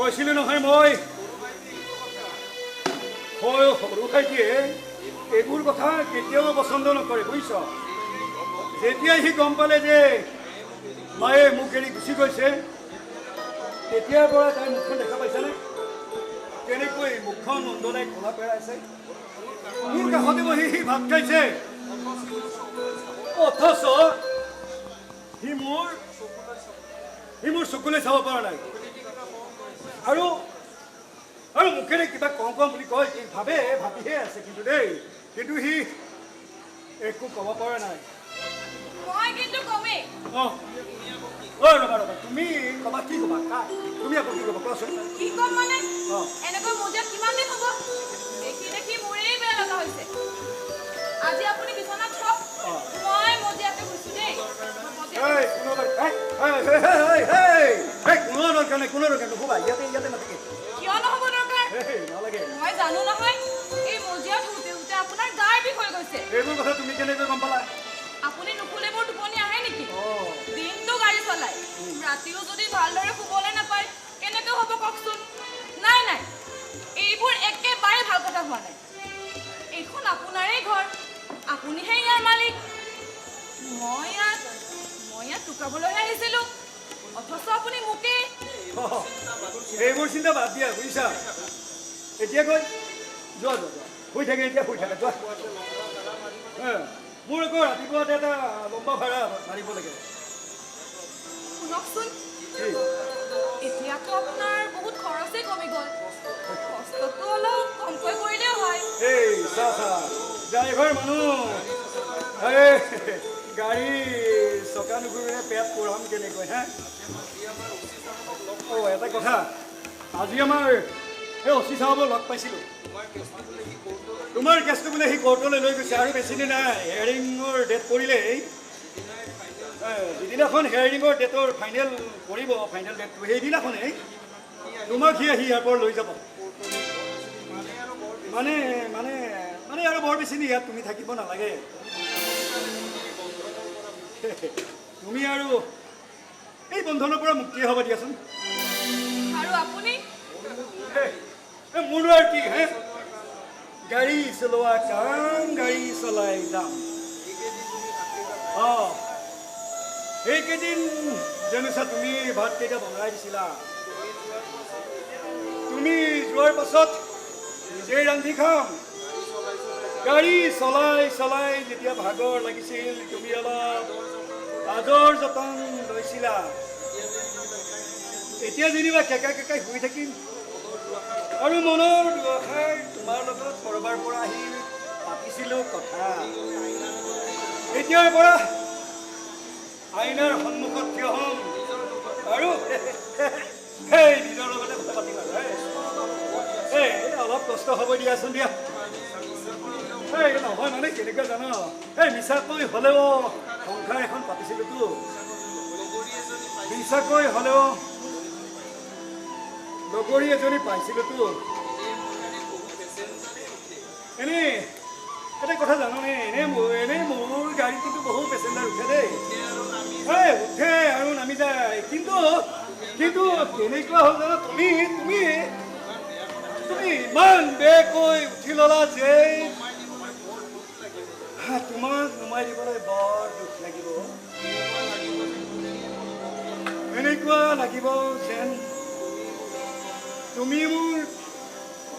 কৈছিলো নহয় মই সৰু ভাইটিয়ে এইবোৰ কথা কেতিয়াও পচন্দ নকৰে বুজিছ। যেতিয়া সি গম পালে যে মায়ে মোক এৰি গুচি গৈছে তেতিয়াৰ পৰা তাই মুখখন দেখা পাইছানে কেনেকৈ মুখখন নন্দলাই ক'লা পেলাইছে। মোৰ কাষতে বহি সি ভাত খাইছে অথচ সি মোৰ চকুলৈ চাব পৰা নাই আৰু মুখেৰে কিবা কম বুলি কয় ভাবিহে আছে কিন্তু দেই কিন্তু সি একো ক'ব পৰা নাই। ৰবা তুমি ক'বা কি ক'বা তুমি আকৌ কি ক'বা কোৱাচোন। কি ক'ম মানে এনেকৈ মোজা কিমান দিন হ'ব দেখি মোৰেই বেয়া লগা হৈছে। আজি আপুনি বিছনাত থক মই মজিয়াতে শুইছো দেই। কোনো দৰকাৰ নাই নুশুবা ইয়াতে নাথাকে। কিয় নহ'ব দৰকাৰ মই জানো নহয় এই মজিয়াত শুতে আপোনাৰ গাৰ বিষ হৈ গৈছে। এইবোৰ কথা তুমি কেনেকৈ গম পালা? আপুনি নুশুলে মোৰ টোপনি আহে নেকি? দিনটো গাড়ী চলাই ৰাতিও যদি ভালদৰে শুবলৈ নাপায় কেনেকৈ হ'ব কওকচোন। নাই এইবোৰ একেবাৰে ভাল কথা হোৱা নাই। এইখন আপোনাৰেই ঘৰ আপুনিহে ইয়াৰ মালিক। মই ইয়াত টুকাবলৈহে আহিছিলোঁ অথচ আপুনি মোকে এইবোৰ চিন্তা বাদ দিয়া বুজিছা। এতিয়া গৈ যোৱা শুই থাকে এতিয়া যোৱা মোৰ আকৌ ৰাতিপুৱাতে এটা লম্বা ভাড়া মাৰিব লাগে। শুনকচোন এতিয়াতো আপোনাৰ বহুত খৰচেই কমি গ'ল কষ্টটো অলপ কমকৈ কৰিলেও হয়। এই ড্ৰাইভাৰ মানুহ গাড়ী চকা নুঘূৰিলে পেট পঢ়াম কেনেকৈ হা। এটা কথা আজি আমাৰ এই অচি চাহাবক লগ পাইছিলোঁ। তোমাৰ কেছটো বোলে সি কোৰ্টলৈ লৈ গৈছে আৰু বেছি দিন নাই হেয়াৰিঙৰ ডেট পৰিলেই যিদিনাখন হেয়াৰিঙৰ ডেটৰ ফাইনেল ডেটটো সেইদিনাখনেই তোমাক সি আহি ইয়াৰ পৰা লৈ যাব। মানে আৰু বৰ বেছি দিন ইয়াত তুমি থাকিব নালাগে। তুমি আৰু এই বন্ধনৰ পৰা মুক্তি হ'ব দিয়াচোন। আৰু আপুনি মোৰো আৰু কি হে গাড়ী চলোৱা কাম গাড়ী চলাই যাম। সেইকেইদিন জানোচা তুমি ভাতকেইটা বনাই দিছিলা। তুমি যোৱাৰ পাছত নিজেই ৰান্ধি খাম। গাড়ী চলাই যেতিয়া ভাগৰ লাগিছিল তুমি অলপ আজৰ যতন লৈছিলা। এতিয়া যেনিবা কেকাই শুই থাকিম আৰু মনৰ দুআষাৰ তোমাৰ লগত কৰবাৰ পৰা আহি পাতিছিলোঁ কথা। এতিয়াৰ পৰা আইনাৰ সন্মুখত থিয় হ'ম আৰু সেই নিজৰ লগতে কথা পাতিম আৰু অলপ কষ্ট হ'ব দিয়াচোন দিয়া। নহয় মানে কেনেকৈ জানো মিছাকৈ হ'লেও সংসাৰ এখন পাতিছিলোঁতো। মিছাকৈ হ'লেও লগৰী এজনী পাইছিলোঁতো। এনেই এটা কথা জানোনে এনেই মোৰ গাড়ীত কিন্তু বহু পেচেঞ্জাৰ উঠে দেই উঠে আৰু নামি যায় কিন্তু কেনেকুৱা হ'ল জানো তুমি ইমান বেকৈ উঠি ল'লা যে তোমাক নুমাই দিবলৈ বৰ দুখ লাগিব। এনেকুৱা লাগিব যেন তুমি মোৰ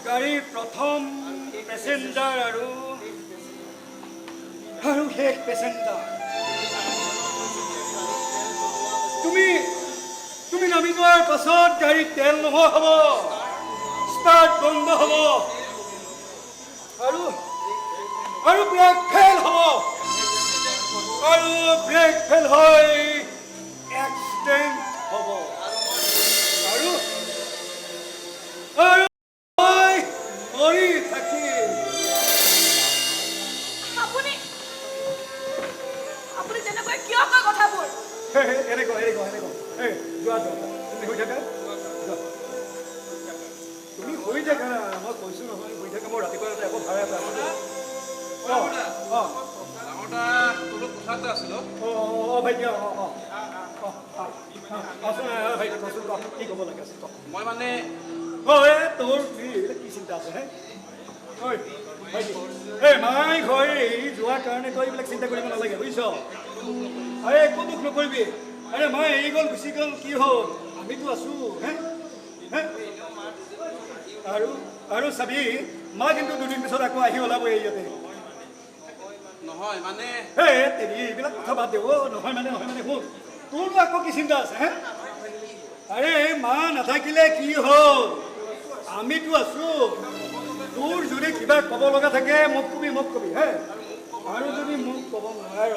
গাড়ীৰ প্ৰথম পেচেঞ্জাৰ আৰু শেষ পেচেঞ্জাৰ। তুমি নামি যোৱাৰ পাছত গাড়ীত তেল নোহোৱা হ'ব, ষ্টাৰ্ট বন্ধ হ'ব আৰু ব্ৰেক ফেল হ'ব আৰু ব্ৰেক ফেল হৈ এক্সিডেণ্ট হ'ব আৰু মই মৰি থাকিম। আপুনি তেনেকৈ কিয় কয় কথাবোৰ? এনেকুৱা যোৱা তুমি শুই থাকা মই কৈছো নহয় শুই থাকা। মই ৰাতিপুৱা একো ভাড়া এটা ভাইটি আচোন ভাইটি কচোন ক কি ক'ব লাগে আছে ক মই মানে ঐ তোৰ কি এইবিলাক কি চিন্তা আছে হে ঐ ভাইটি এই মাই ঘৰ এই যোৱাৰ কাৰণে তই এইবিলাক চিন্তা কৰিব নালাগে বুজিছ আৰে একো দুখ নকৰিবি আৰে মাই এই গ'ল গুচি গ'ল কি হ'ল আমিতো আছোঁ হে হে আৰু চাবি মা কিন্তু দুদিন পিছত আকৌ আহি ওলাব ইয়াতে নহয় মানে হে তেৰি এইবিলাক কথা বাদ দে নহয় মানে শুন তোৰনো আকৌ কি চিন্তা আছে হে আৰে মা নাথাকিলে কি হ'ল আমিতো আছোঁ তোৰ যদি কিবা ক'ব লগা থাকে মোক কবি হে আৰু যদি মোক ক'ব নোৱাৰ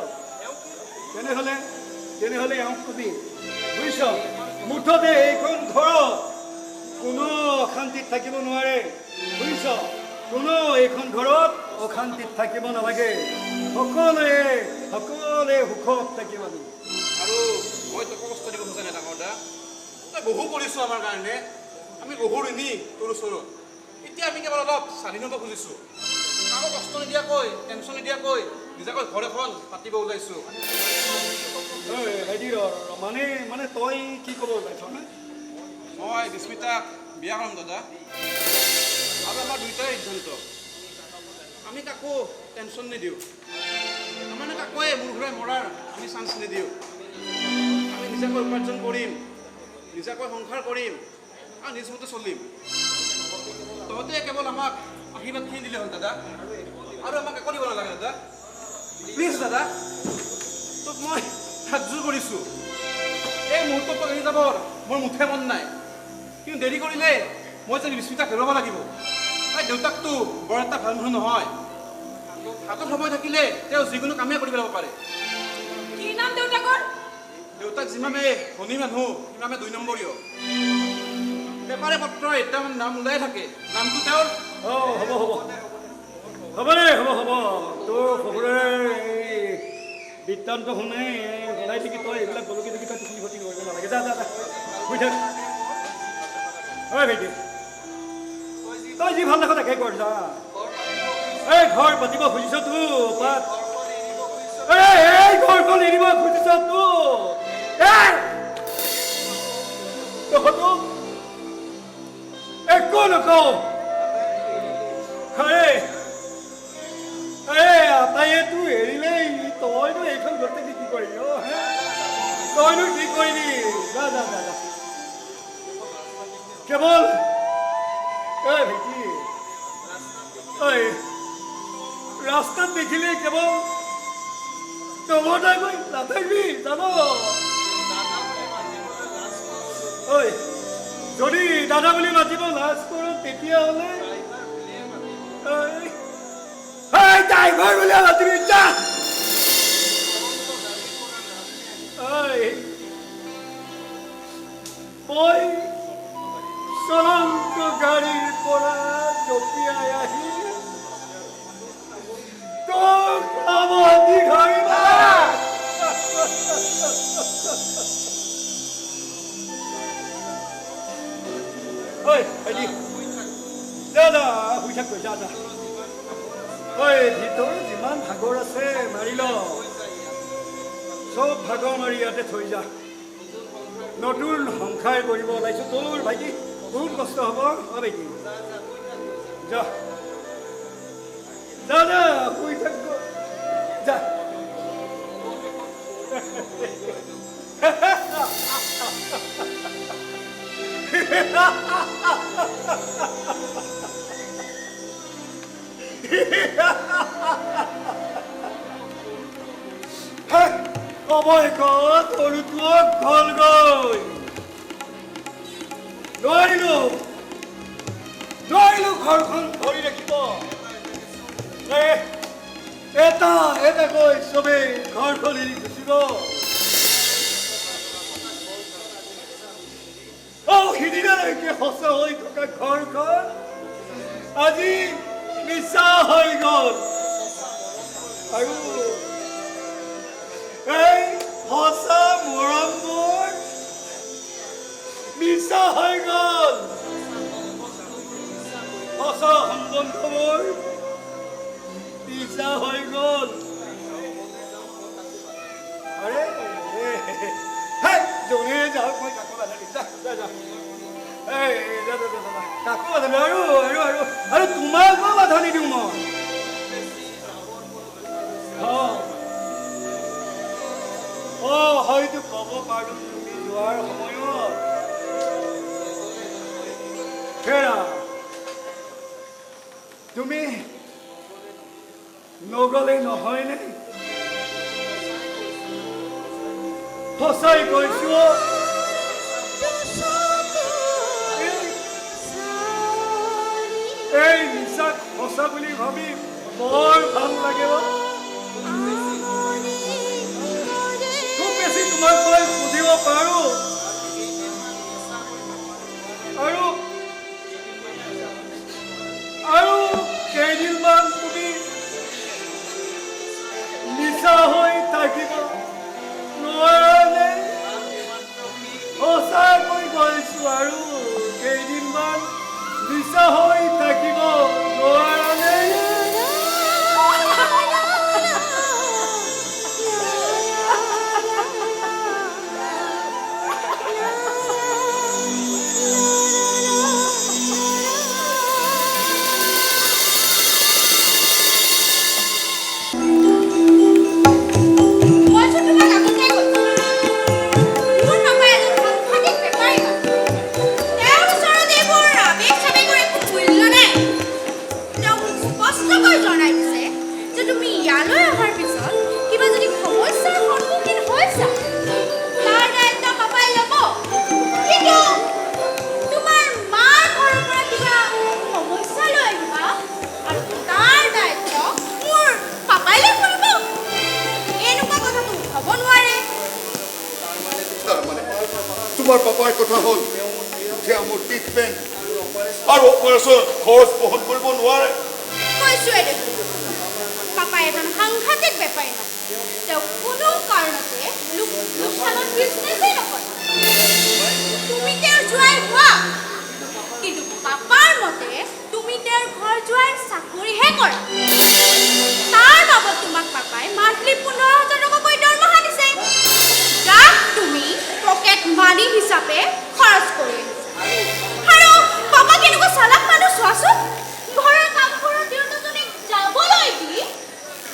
তেনেহ'লে এওঁক কবি বুজিছ মুঠতে এইখন ঘৰত কোনো অশান্তিত থাকিব নোৱাৰে বুজিছ কোনো এইখন ঘৰত অশান্তিত থাকিব নালাগে সকলোৱে সুখত থাকিব আৰু মই তোক কষ্ট দিব খোজা নাই ডাঙৰ দা তই বহু কৰিছোঁ আমাৰ কাৰণে আমি বহু ঋণী তোৰ ওচৰত এতিয়া আমি কেৱল অলপ স্বাধীনতা খুজিছোঁ কাকো কষ্ট নিদিয়াকৈ টেনশ্যন নিদিয়াকৈ নিজাকৈ ঘৰ এখন পাতিব ওলাইছোঁ মানে তই কি ক'ব ওলাইছ নে মই বিস্মিতাক বিয়া কৰাম দাদা আৰু আমাৰ দুয়োটাই সিদ্ধান্ত আমি কাকো টেনশ্যন নিদিওঁ তাৰমানে কাকোৱে মূৰ ঘূৰাই মৰাৰ আমি চান্স নিদিওঁ আমি নিজাকৈ উপাৰ্জন কৰিম নিজাকৈ সংসাৰ কৰিম আৰু নিজ মতে চলিম তহঁতে কেৱল আমাক আশীৰ্বাদখিনি দিলে হ'ল দাদা আৰু আমাক একো দিব নালাগে দাদা প্লিজ দাদা তোক মই হাতযোৰ কৰিছোঁ এই মুহূৰ্তত এৰি যাবৰ মোৰ মুঠে মন নাই কিন্তু দেৰি কৰিলে মই যে বিস্মিতাক হেৰুৱাব লাগিব তাই দেউতাকটো বৰ এটা ভাল মানুহ নহয় হাতত সময় থাকিলে তেওঁ যিকোনো কামেই কৰি পেলাব পাৰে কি নাম দেউতাকৰ দেউতাক যিমানে ধনী মানুহ সিমানে 2 নম্বৰীয় পেপাৰে পত্ৰই তেওঁৰ নাম ওলাই থাকে নামটো তেওঁৰ হ'ব তোৰ শহুৰে বৃত্তান্ত শুনে ওলাই থাকি তই এইবিলাক বলকি তই টোপনি ক্ষতি কৰিব নালাগে যা শুই থাক ঐ ভাইটি তই যি ভাল দেখো তাকে কৰ যা এই ঘৰ পাতিব খুজিছ তো পাত এই ঘৰখন এৰিব খুজিছ তো তহঁতো একো নকওঁ আটাইয়েতো এৰিলেই তইনো এইখন ঘৰতে কি কৰিবি তইনো কি কৰিবি যা কেৱল ভাইটি ৰাস্তাত দেখিলে কেৱল তহঁতে গৈ নাথাকিবি জান যদি দাদা বুলি মাতিব লাজ কৰোঁ তেতিয়াহ'লে ড্ৰাইভাৰ বুলি মাতিবি যা মই চলন্ত গাড়ীৰ পৰা জঁপিয়াই আহি তোক সাৱধি ধৰিবা যা শুই থাকবি যা ভিতৰত যিমান ভাগৰ আছে মাৰি ল চব ভাগৰ মাৰি ইয়াতে থৈ যা নতুন সংসাৰ কৰিব ওলাইছোঁ তোৰ ভাইটি বহুত কষ্ট হ'ব ভাইটি যা শুই থাকব যা অৱশেষত সৰুটোক গ'লগৈ নোৱাৰিলো ঘৰখন ধৰি ৰাখিব এটাকৈ চবেই ঘৰখন এৰি গুচি গ'ল সিদিনালৈকে সঁচা হৈ থকা ঘৰখন আজি মিছা হৈ গ'ল আৰু এই সঁচা মৰমবোৰ মিছা হৈ গ'ল সঁচা সম্বন্ধবোৰ মিছা হৈ গ'ল আৰে যোনে যাওক মই কাকো বাধা দিম যা এই কাকো বাধা দিম আৰু তোমাকো বাধা নিদিওঁ মই হয়তো ক'ব পাৰোঁ তুমি যোৱাৰ সময়ত হেৰা তুমি নগ'লে নহয়নে সঁচাই কৈছো এই মিছাক সঁচা বুলি ভাবি বৰ ভাল লাগে খুব বেছি তোমাক মই বুজিব পাৰো আৰু কেইদিনমান তুমি মিছা হৈ থাকিব নোৱাৰানে সঁচাকৈ কৈছো আৰু কেইদিনমান মিছা হৈ থাকিব নোৱাৰানে তোমাৰ পাপাৰ কথা হ'ল এতিয়া মোৰ ট্ৰিটমেণ্ট আৰু অপাৰেশ্যন খৰচ বহন কৰিব নোৱাৰে কৈছোৱে দেখোন পাপাই এজন সাংঘাতিক বেপাৰী নাই তেওঁ কোনো কাৰণতে লোকচানৰ বিজনেছেই নকৰে তুমি তেওঁৰ জোৱাই হোৱা কিন্তু পাপাৰ মতে তুমি তেওঁৰ ঘৰ জোৱাইৰ চাকৰিহে কৰা তাৰ বাবদ তোমাক পাপাই মান্থলি 15,000 টকাকৈ দৰমহা দিছে যাক তুমি পকেট মানি হিচাপে খৰচ কৰি আৰু পাপা কেনেকুৱা চালাক মানুহ চোৱাচোন ঘৰৰ কাম কৰা তিৰোতাজনীক যাবলৈ দি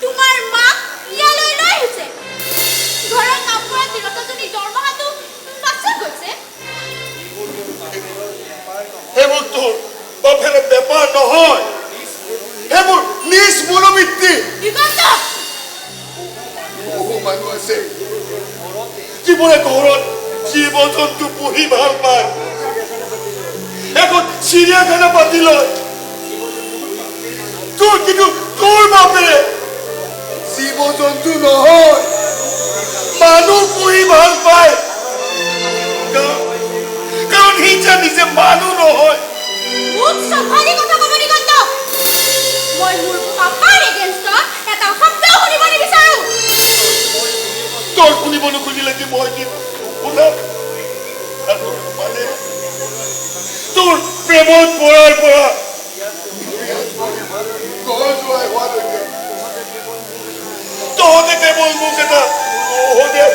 তোমাৰ মাক ইয়ালৈ লৈ আহিছে ঘৰৰ কাম কৰা তিৰোতাজনী দৰমহাটো বাচি গৈছে সেইবোৰ তোৰ বাপেৰে বেপাৰ নহয় সেইবোৰ নিজ মনোবৃত্তি দিগন্ত বহু মানুহ আছে যিবোৰে ঘৰত জীৱ জন্তু পুহি ভাল পায় এখন চিৰিয়াখানা পাতি লয় কিন্তু তোৰ বাপেৰে জীৱ জন্তু নহয় মানুহ পুহি ভাল পায় কাৰণ সি নিজে মানুহ নহয় মুখ চম্ভালি কথা ক'ব দিগন্ত মই মোৰ পাপাৰ এগেইনষ্টত এটা শব্দও শুনিব নিবিচাৰোঁ তোৰ শুনিব নুখুজিলে কি মই কি শুনাম তোৰ প্ৰেমত পৰাৰ পৰা তহঁতে কেৱল মোক এটা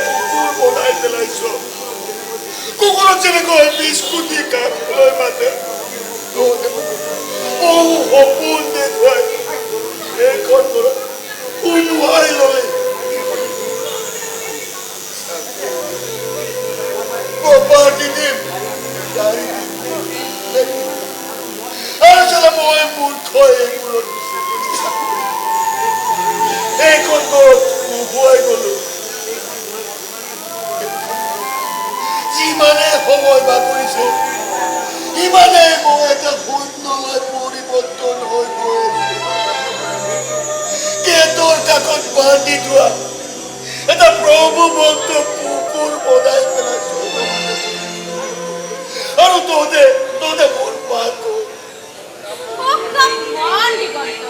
কুকুৰ বনাই পেলাইছ কুকুৰত যেনেকৈ বিস্কুট দি কাম লৈ মাতে তহঁতে বহু সপোন দেখুৱাই এইখন ঘৰত উৰুৱাই ললে Bapak didim dari ada salah boleh murkoi mulut ekor mulut buai mulut jimane homoy bakuise imane mo eta bundolai poriborton hoi goe ketor takon bandi tua eta probo bokto pupur bodai pelas আৰু তোতে মোৰ পাকো ও come on দিগন্ত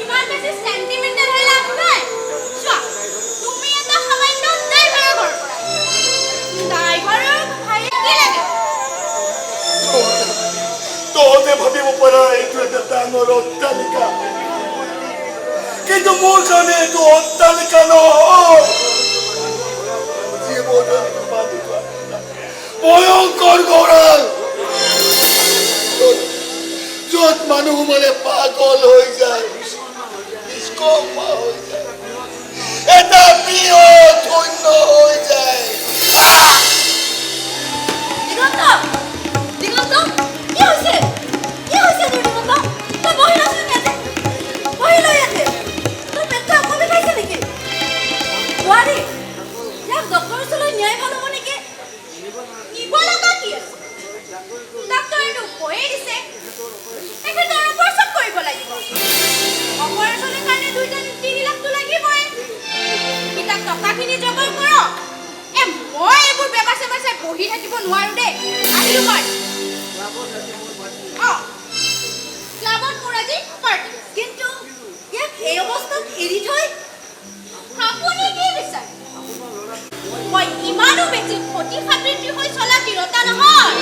ইমান বেছি sentimental হৈ লাভ নাই চোৱা তুমি এটা সামান্য ড্ৰাইভাৰৰ ঘৰ পৰা ড্ৰাইভাৰৰ ভাই কি লাগে তোতে ভাবিব পাৰা এইটো এটা ডাঙৰ অট্টালিকা কিন্তু মোৰ কাৰণে এইটো অট্টালিকা নহয় জীৱনৰ বান্ধি থোৱা ভয়ংকৰ গঁৰাল য'ত মানুহ মানে পাগল হৈ যায়, নিষ্কৰ্মা হৈ যায়, এটা প্ৰিয় ধন্য হৈ যায়। দিগন্ত দিগন্ত কি হৈছে তোৰ দিগন্ত তই বহি আছো ইয়াতে বহি লৈ ইয়াতে তোৰ পেটটো আকৌ বিষাইছে নেকি বোৱাৰী ইয়াক ডক্টৰৰ ওচৰলৈ নিয়াই ভাল হ'ব নেকি নিব লগা কি আছে ডাক্তৰেতো কৈয়ে দিছে এখেতৰ অপাৰেশ্যন কৰিব লাগিব অপাৰেশ্যনৰ কাৰণে 2-3 লাখটো লাগিবই কিতাপ টকাখিনি জমা কৰক মই এইবোৰ বেবাছে বাছে বহি থাকিব নোৱাৰো দেই আহিলো মই ক্লাবত মোৰ আজি পাৰ্টি কিন্তু ইয়াক এই অৱস্থাত এৰি থৈ আপুনি কি বিচাৰে মই ইমানো বেছি ক্ষতি সাবৃত্তি হৈ চলা তিৰতা নহয়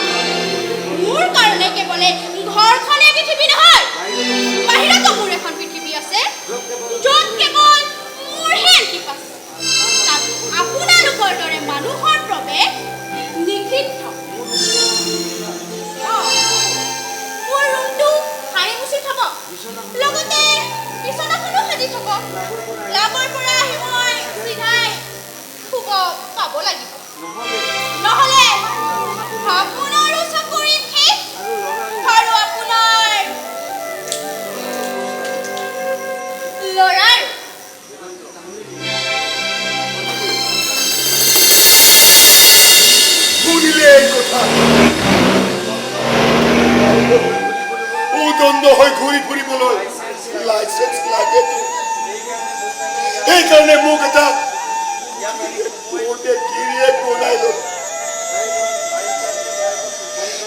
মোৰ কাৰণে কেৱলে ঘৰখনে পৃথিৱী নহয় বাহিৰতো মোৰ এখন পৃথিৱী আছে য'ত কেৱল মোৰহে এণ্টিপ আছে তাত আপোনালোকৰ দৰে মানুহৰ প্ৰৱেশ নিষিদ্ধ মোৰ ৰুমটো সাৰি মুচি থ'ব লগতে বিচনাখনো সাজি থ'ব ক্লাবৰ পৰা আহি মই চিধাই শুব পাব লাগিব নহ'লে আপোনাৰো চাকৰি শেষ আৰু আপোনাৰ ল'ৰাৰ শুনিলে এই কথা উদণ্ড হৈ ঘূৰি ফুৰিবলৈ লাইচেন্স লাগে সেইকাৰণে মোক এটা গিৰিয়েক বনাই ল'লো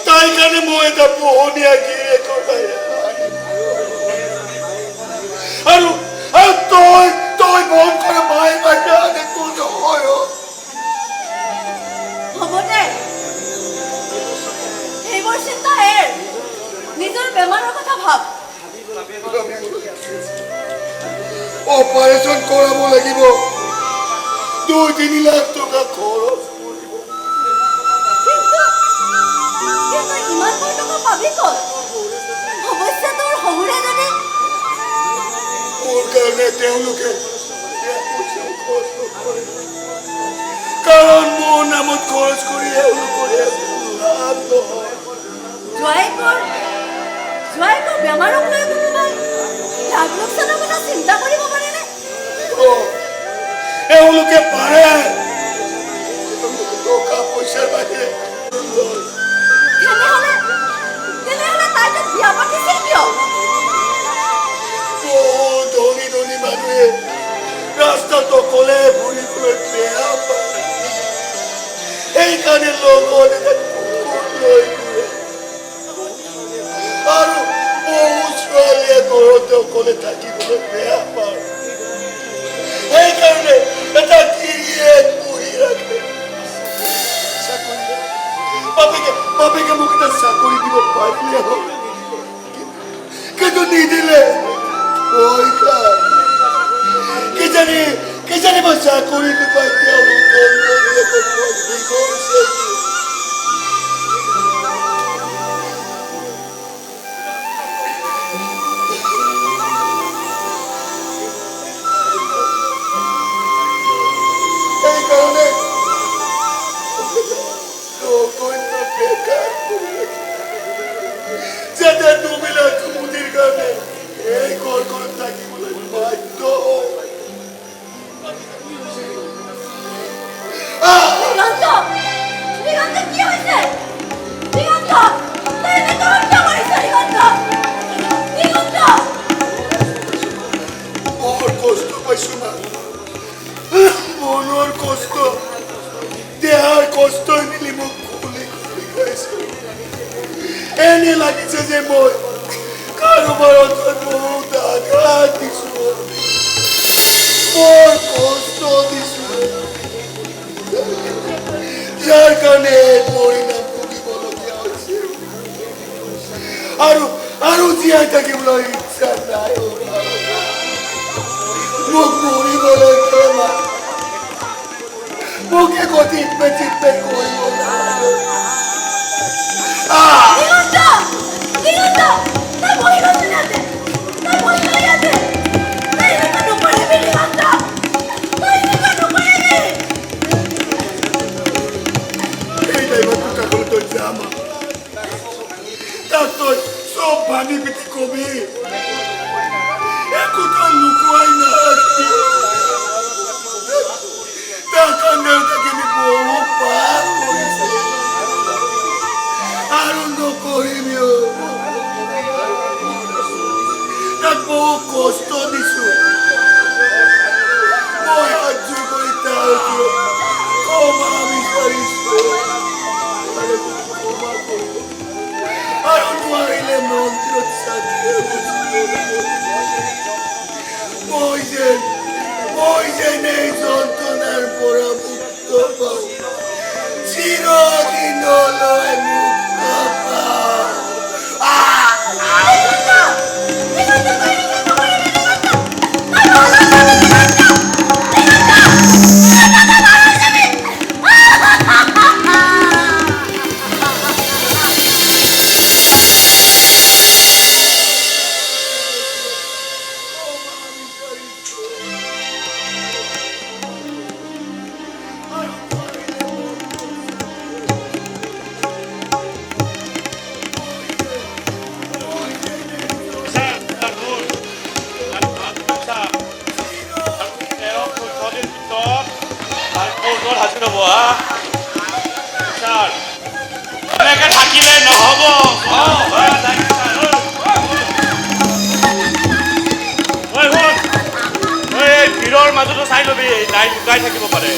তাই কাৰণে মই এটা পোহনীয়া গিৰিয়েকৰ বাহিৰে আৰু তই মন কৰা মায়ে বাহিৰে আনে কোন নহয় হ'ব দে এইবোৰ চিন্তা এৰ নিজৰ বেমাৰৰ কথা ভাব অপাৰেশ্যন কৰাব লাগিব 2-3 লাখ টকা খৰচ কৰিব কিন্তু ইমানবোৰ টকা পাবি ক'ত অৱশ্যে তোৰ শহুৰে যদি মোৰ কাৰণে তেওঁলোকে পইচাও খৰচ নকৰে কাৰণ মোৰ নামত খৰচ কৰি এওঁলোকৰ লাভ নহয় জোৱাইকৰ বেমাৰক লৈ কোনোবাই লাভ লোকচানৰ কথা চিন্তা কৰিব পাৰেনে এওঁলোকে পাৰে টকা পইচাৰ বাহিৰে তেনেহ'লে তাই তাত বিয়া পাতিছিল কিয় বহু ধনী ধনী মানুহে ৰাস্তাত অকলে ঘূৰিবলৈ বেয়া পায় সেইকাৰণে লগত এটা কুকুৰ লৈ ঘূৰে আৰু বহু ছোৱালীয়ে ঘৰতে অকলে থাকিবলৈ বেয়া পায় সেইকাৰণে এটা গিৰিয়েক পুহি ৰাখে বাপেকে মোক এটা চাকৰি দিব পাৰিলে হ'ল কিন্তু নিদিলে ভয় খায় কিজানি মই চাকৰি নাপাই সেইকাৰণে যাতে দুবেলা কুমুদিৰ কাৰণে এই ঘৰখনত থাকিবলৈ বাধ্য দিগন্ত কি হৈছে দিগন্ত তই এনেকৈ হত্যা কৰিছ দিগন্ত বৰ কষ্ট পাইছো না মনৰ কষ্ট দেহাৰ কষ্টই মিলি মোক খুলি খুলি খাইছে এনে লাগিছে যে মই কাৰোবাৰত বহুত আঘাত দিছো বৰ কষ্ট দিছো যাৰ কাৰণে পৰিণাম ভুগিবলগীয়া হৈছে আৰু জীয়াই থাকিবলৈ ইচ্ছা নাই মোক মৰিবলৈ মোক একো ট্ৰিটমেণ্ট কৰিব দিগন্ত দিগন্ত তাই বহি গৈছে ইয়াতে তাই বহি গৈ ইয়াতে তাই এনেকুৱা নকৰিবি দিগন্ত তাই এনেকুৱা নকৰিবি এই ড্ৰাইভাৰটো কাকলৈ তই যাম তাক তই চব ভাঙি পিটি কবি একো তই লুকুৱাই নাৰাখি তাৰ কাৰণে থাকিলে বহু পাৰ কৰিছে আৰু নকৰিবিও তাক বহু কষ্ট দিছো মই হাত জোৰ কৰি তাৰ ওচৰত ক্ষমা বিচাৰিছো আৰু ক্ষমা কৰিব আৰু নোৱাৰিলে মন্দিৰত চাকিয়ে মই যেন এই যন্ত্ৰণাৰ পৰা মুক্ত পাওঁ চিৰদিনলৈ মুক্ত পাওঁ থাকিলে নহ'ব ভিৰৰ মাজতো চাই ল'বি নাই লুকাই থাকিব পাৰে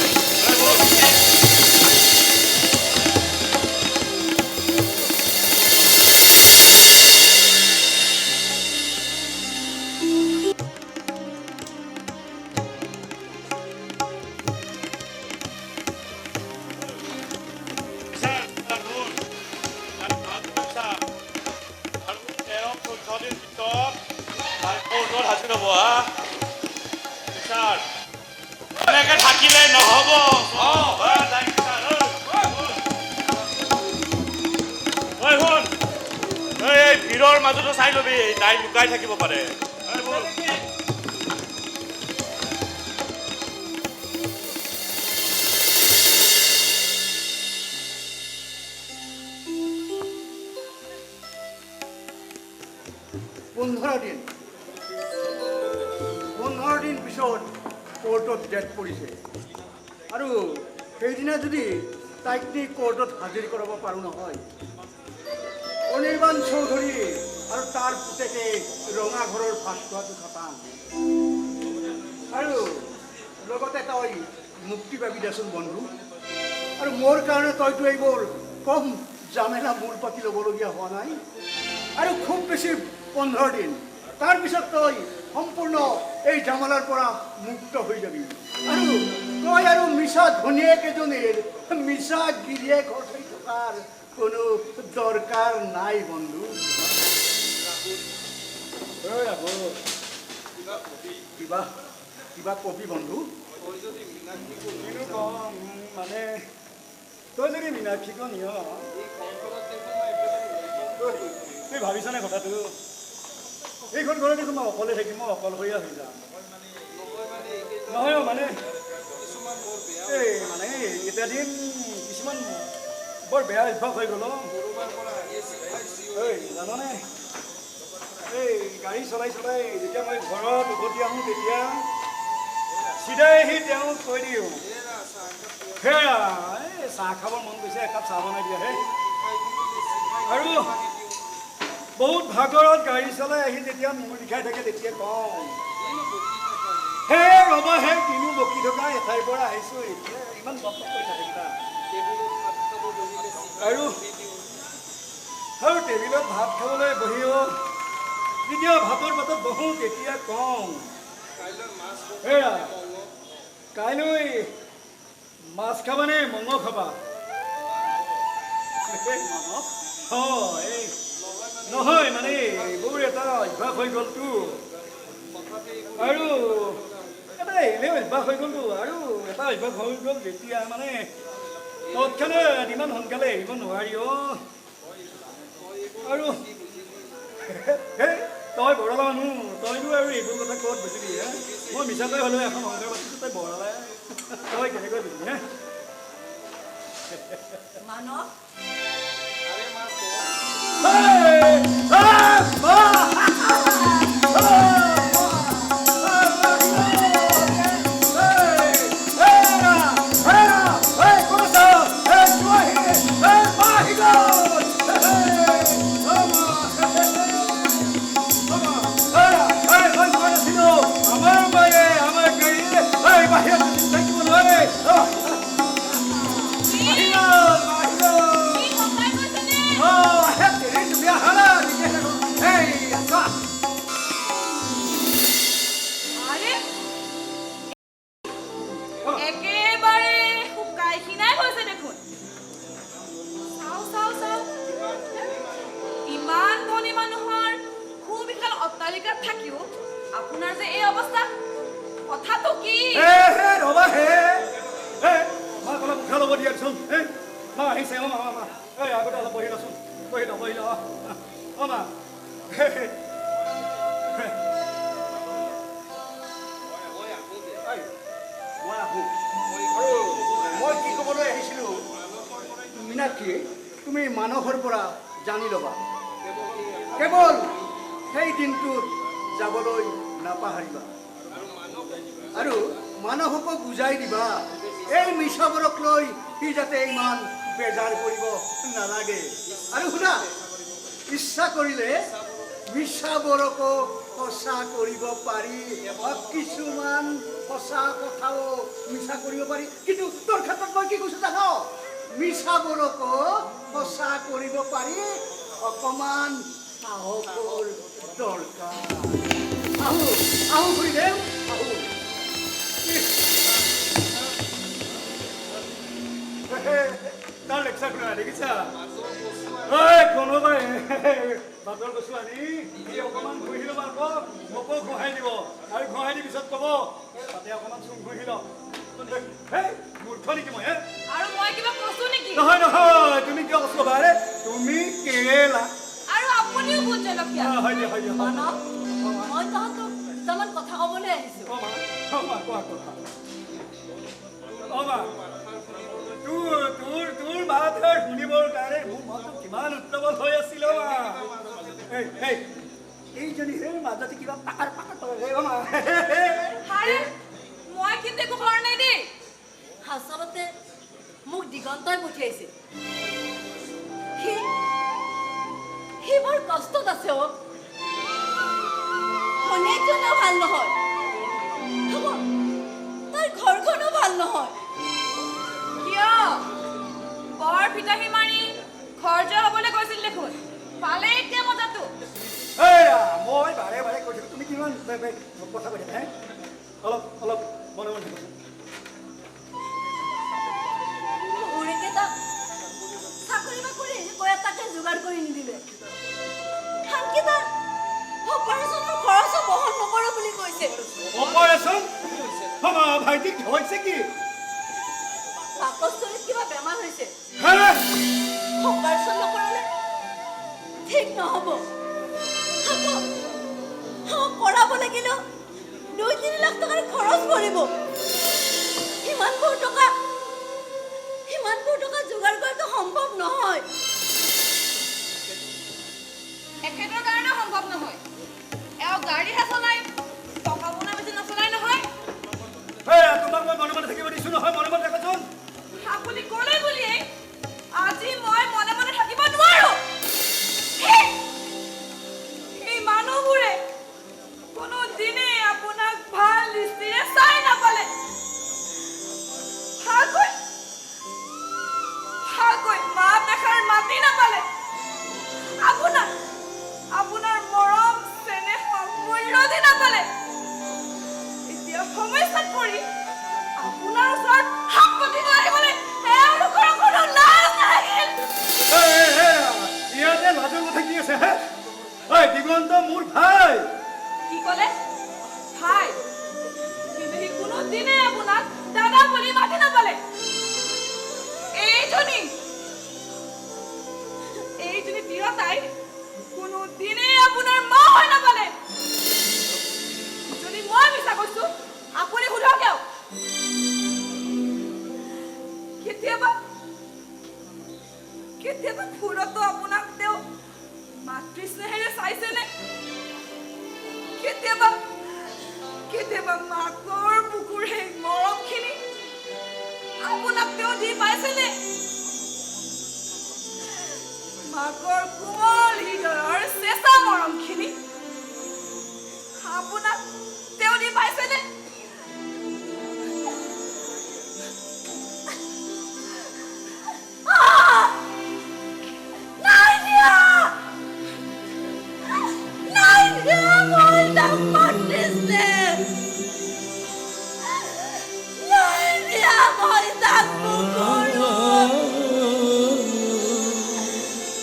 থাকিলে নহ'ব ভিৰৰ মাজতো চাই ল'বি নাই লুকাই থাকিব পাৰে পোন্ধৰ দিন পিছত কোৰ্টত ডেট পৰিছে আৰু সেইদিনা যদি তাইক নি কোৰ্টত হাজিৰ কৰাব পাৰোঁ নহয় অনিৰ্বাণ চৌধুৰী আৰু তাৰ পুতেকে ৰঙা ঘৰৰ ভাত খোৱাটো খতাম আৰু লগতে তই মুক্তি পাবি দেচোন বন্ধু আৰু মোৰ কাৰণে তইতো এইবোৰ কম জামেলা মূৰ পাতি ল'বলগীয়া হোৱা নাই আৰু খুব বেছি 15 দিন তাৰপিছত তই সম্পূৰ্ণ এই জামেলাৰ পৰা মুক্ত হৈ যাবি আৰু তই আৰু মিছা ধনীয়েক এজনীৰ মিছা গিৰিয়েক হৈ থকাৰ কোনো দৰকাৰ নাই বন্ধু কিবা কবি বন্ধু মানে তই যদি মীনাক্ষীক নিয় তুই ভাবিছনে কথাটো এইখন ঘৰত দেখোন মই অকলে থাকিম মই অকলশৰীয়া হৈ যাম নহয় মানে এই মানে এতিয়া দিন কিছুমান বৰ বেয়া অভ্যাস হৈ গ'ল জাননে এই গাড়ী চলাই যেতিয়া মই ঘৰত উভতি আহোঁ তেতিয়া চিধাই আহি তেওঁক কৈ দিওঁ সেয়া এই চাহ খাবৰ মন গৈছে একাপ চাহ বনাই দিয়া হে আৰু বহুত ভাগৰত গাড়ী চলাই আহি যেতিয়া মূৰ লিখাই থাকে তেতিয়া কওঁ হে ৰ'বা হে কিনো বকি থকা এঠাইৰ পৰা আহিছোঁ এতিয়া ইমান বকত কৰি নাথাকিবা আৰু টেবিলত ভাত খাবলৈ বহিও যেতিয়া ভাতৰ পাতত বহোঁ তেতিয়া কওঁ এয়া কাইলৈ মাছ খাবানে মঙহ খাবা এই নহয় মানে এইবোৰ এটা অভ্যাস হৈ গ'লতো আৰু এটা এনেই অভ্যাস হৈ গ'লতো আৰু এটা অভ্যাস হৈ গ'ল যেতিয়া মানে তৎক্ষণাত ইমান সোনকালে এৰিব নোৱাৰি তই বৰলা মানুহ তইনো আৰু এইবোৰ কথা ক'ত বুজিবি হে মই মিছাকৈ হ'লেও এখন সংসাৰ পাতিছোঁ তই বৰলাই তই কেনেকৈ বুজিবি হে মানৱ একেবাৰে শুকাই খিনাই হৈছে দেখোন চাও চাও চাও ইমান ধনী মানুহৰ সুবিশাল অট্টালিকাত থাকিও আপোনাৰ যে এই অৱস্থা কথাটো কি ৰবা হে মা অলপ উঠা ল'ব দিয়াচোন মা আহিছে মা মা এই আগতে অলপ বহি লচোন বহি ল মা মই কি ক'বলৈ আহিছিলোঁ মীনাক্ষী তুমি মানসৰ পৰা জানি ল'বা কেৱল সেই দিনটোত যাবলৈ নাপাহৰিবা আৰু মানসকো বুজাই দিবা এই মিছাবোৰক লৈ সি যাতে ইমান বেজাৰ কৰিব নালাগে আৰু শুনা ইচ্ছা কৰিলে মিছাবোৰকো সঁচা কৰিব পাৰি কিছুমান সঁচা কথাও মিছা কৰিব পাৰি কিন্তু তোৰ ক্ষেত্ৰত মই কি কৈছোঁ জানো মিছাবোৰকো সঁচা কৰিব পাৰি অকণমান সাহসৰ দৰকাৰ আহো খুৰীদেউ আহো তাৰ লেকচাৰ শুনা দেখিছা কোনোবাই বাটৰ বস্তু আনি সি অকণমান ঘঁহি ল'ব আকৌ মোকো ঘঁহাই দিব আৰু ঘঁহাই দি পিছত ক'ব তাতে অকণমান চুম ঘঁহি ল মূৰ্খ নেকি মই আৰু মই কিবা কৈছো নেকি নহয় নহয় তুমি কিয় কৈছো বাৰে তুমি কেৰেলা আৰু আপুনিও ভোট জলকীয়া হয় দিয়া মানৱ মই তহঁতক দুটামান কথা ক'বলৈ আহিছো তোৰ মাত শুনিবৰ কাৰণে মোৰ মনটো কিমান উত্তৱল হৈ আছিল এইজনী হে মাজতে কিবা পাকাৰ মই কিন্তু একো কৰা নাই দেই আচলতে মোক দিগন্তই পঠিয়াইছে সি বৰ কষ্টত আছে শনিজনো ভাল নহয় তাৰ ঘৰখনো ভাল নহয় কিয় বৰ ফিটাহি মাৰি খৰচ হ'বলৈ কৈছিল দেখোন পালে এতিয়া মজাটো মই বাৰে বাৰে কৈছিলো তুমি কিমান কথা কৈ থাকা অলপ মনে মনে উৰিকেইটা চাকৰি বাকৰি কৈ এটাকে যোগাৰ কৰি নিদিলে আনকেইটা অপাৰেশ্যনৰ খৰচো বহন নকৰো বুলি কৈছে অপাৰেশ্যন ভাইটিক হৈছে কি পাকস্থলীত কিবা বেমাৰ হৈছে অপাৰেশ্যন নকৰিলে ঠিক নহ'ব কৰাব লাগিলেও 2-3 লাখ টকাৰ খৰচ পৰিব ইমানবোৰ টকা যোগাৰ কৰাটো সম্ভৱ নহয় এখেতৰ কাৰণে সম্ভৱ নহয় এওঁ গাড়ীহে চলাই টকা পোনা বেছি নচলাই নহয় তোমাক মই মনে মনে থাকিব দিছোঁ নহয় মনে মনে থাকাচোন আপুনি ক'লে বুলিয়েই আজি মই মনে মনে থাকিব নোৱাৰো এই মানুহবোৰে কোনো দিনে আপোনাক ভাল দৃষ্টিৰে চাই নাপালে ভালকৈ মাত এষাৰ মাতি নাপালে আপোনাৰ মৰম চেনেহক মূল্য দি নাপালে এতিয়া সমস্যাত পৰি আপোনাৰ ওচৰত হাত পাতিব আহিবলৈ এওঁলোকৰ কোনো লাজ নাহিল ইয়াতে লাজৰ কথা কি আছে দিগন্ত মোৰ ভাই কি ক'লে ভাই কিন্তু সি কোনো দিনে আপোনাক দাদা বুলি মাতি নাপালে এইজনী তিৰোতাই কোনো দিনে আপোনাৰ মা হৈ নাপালে মাকৰ বুকুৰ সেই মৰমখিনি আপোনাক তেওঁ দি পাইছেনে? মাকৰ কোমল হৃদয়ৰ চেঁচা মৰমখিনি আপোনাক তেওঁ দি পাইছেনে? নাই দিয়া মই তাক মাতিছে নাই দিয়া মই তাক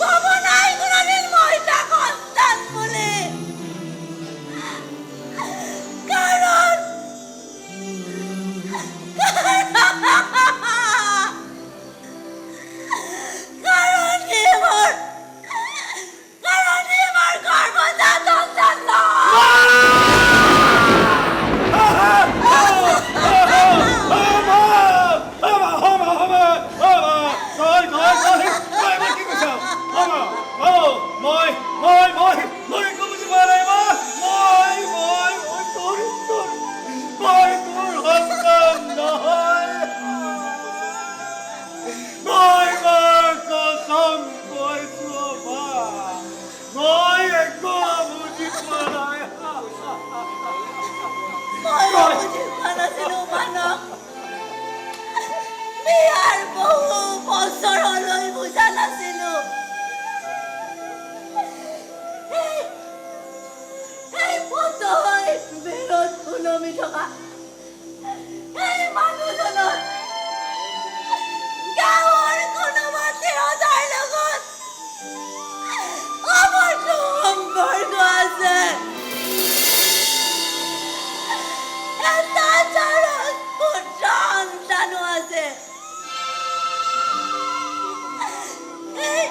পাব নাই কোনোদিন মই তাক সন্তান বুলি কাৰণ গৰ্ভজাত সন্তান বিয়াৰ বহু বছৰলৈ বুজা নাছিলো এই পতৈ বেৰত ওলমি থকা এই মানুহজনৰ গাঁৱৰ কোনোবা তিৰোতাৰ লগত অবৈধ সম্পৰ্ক আছে এটা জাৰত পুত্ৰ সন্তানো আছে এই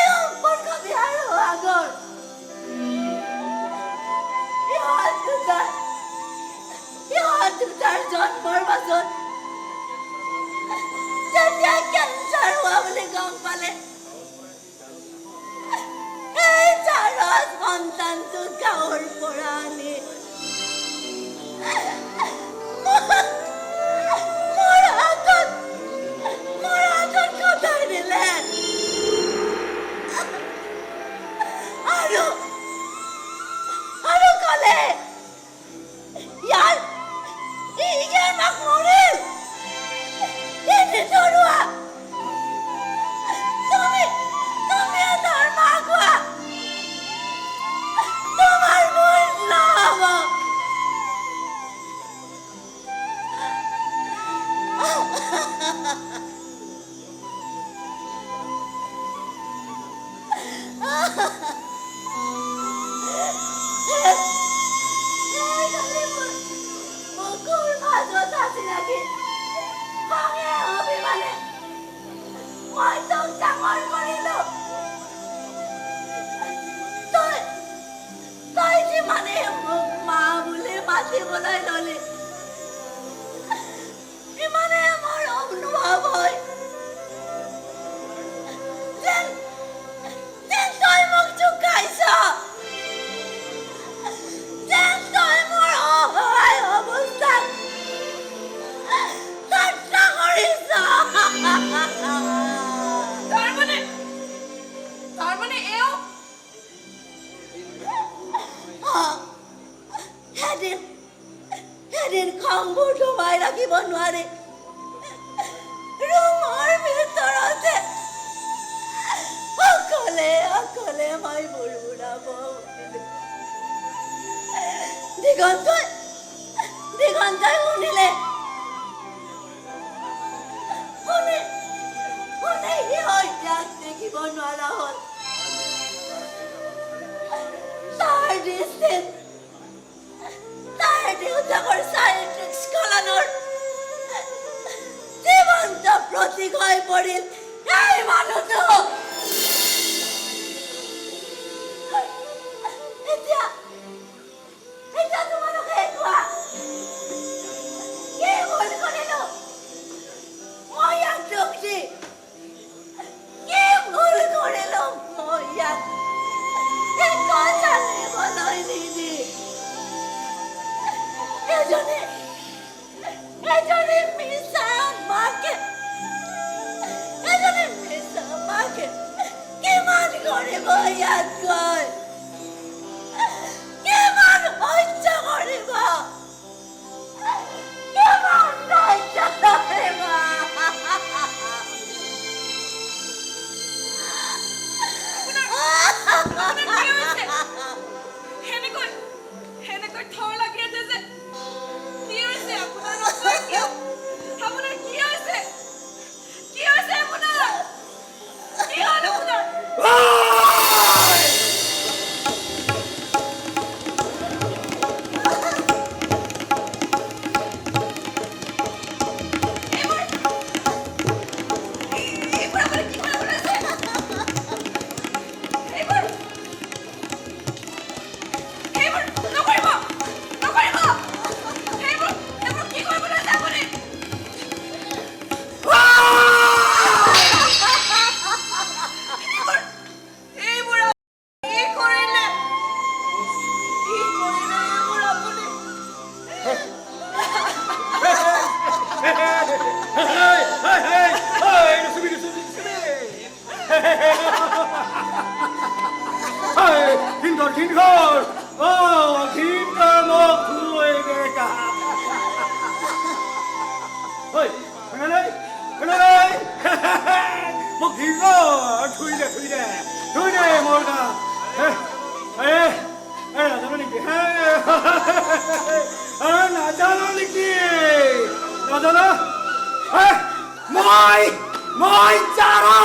সম্পৰ্ক বিয়াৰ আগৰ ইহঁত দুটাৰ জন্মৰ পাছত যেতিয়া কেঞ্চাৰ হোৱা বুলি গম পালে এই জাৰত সন্তানটো গাঁৱৰ পৰা আনি মোৰ হাতত কটাই দিলে আৰু ক'লে ইয়াৰ মাক মৰিল এনে ধৰোৱা তুমি তাৰ মাক হোৱা তোমাৰ ভুল নহ'ব বুকুৰ মাজত আছে নেকি খঙে অভিমানে মই তোক ডাঙৰ কৰিলো তই যিমানে মোক মা বুলি মাতিবলৈ ললি সিমানে মোৰ অনুভৱ হয় যেন তই মোক জোকাইছ যেন তই মোৰ অসহায় অৱস্থাত ঠাট্টা কৰিছ তাৰমানে এও এদিন খংবোৰ ধুমাই ৰাখিব নোৱাৰি ৰুমৰ ভিতৰতে অকলে মই বুৰবুৰাব দিগন্তই শুনিলে সি হত্যাক দেখিব নোৱাৰা হ'ল তাৰ দৃষ্টিত তাৰ দেউতাকৰ চাৰিত্ৰিক স্খলনৰ জীৱন্ত প্ৰতীক হৈ পৰিল এই মানুহটো এতিয়া তোমালোকে কোৱা কি ভুল কৰিলো মই ইয়াক দুখ দি কি ভুল কৰিলো মই ইয়াক জানিবলৈ নিদি কৰিব ইয়াতকৈ কিমান সহ্য কৰিব কিমান সহ্য কৰিব আপোনাৰ কি হৈছে? সেনেকৈ থৰ লাগি আছে যে। কি হৈছে আপোনাৰ? নকয় কিয়? আপোনাৰ কি হৈছে? কি হৈছে আপোনাৰ? কি হ'ল আপোনাৰ? এইবোৰ আপুনি কি কৰিব লৈছে? এইবোৰ নকৰিব! নকৰিব! এইবোৰ কি কৰিব লৈছে আপুনি? এইবোৰ কি কৰিলে? কি কৰিলে এইবোৰ আপুনি? Kinder! Oh, Kinder noch Ruhigega! Hey, Penalei! Penalei! Một Kinder! Thui nè, Morga! Ê, là cho nó đi kìa! Là cho nó đi kìa! Là cho nó! Ê, Môi cha đó!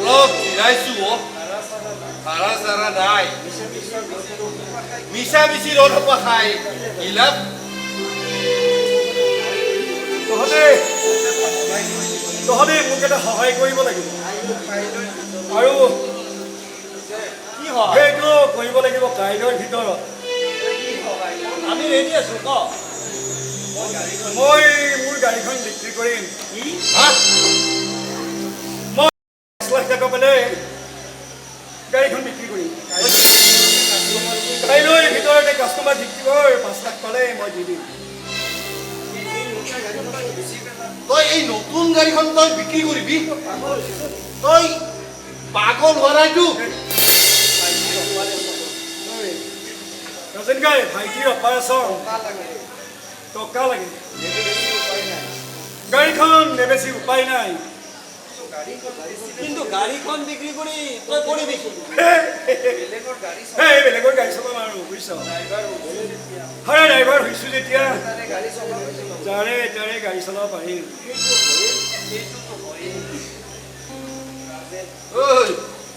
অলপ জিৰাইছো ভাড়া চাৰা নাই মিছা মিছি ৰ'দ খাই গিলাপ তহঁতে মোক এটা সহায় কৰিব লাগিব আৰু সেইটো কৰিব লাগিব কাইলৈৰ ভিতৰত আমি ৰেডি আছো ক মই মোৰ গাড়ীখন বিক্ৰী কৰিম মই 5 লাখ টকা পালে গাড়ীখন বিক্ৰী কৰিম কাইলৈৰ ভিতৰতে কাষ্টমাৰ জিকিব 5 লাখ পালে মই দি দিম তই এই নতুন গাড়ীখন তই বিক্ৰী কৰিবি তই পাগল হোৱাইতো ৰজন গাই ভাইটিৰ অপাৰেশ্যন টকা লাগে গাড়ীখন নেবেচি উপায় নাই কিন্তু গাড়ীখন বিক্ৰী কৰি তই কৰিবি কি বেলেগৰ গাড়ী চলাম আৰু বুজিছ হয় ড্ৰাইভাৰ হৈছোঁ যেতিয়া যাৰে তাৰে গাড়ী চলাব পাৰিম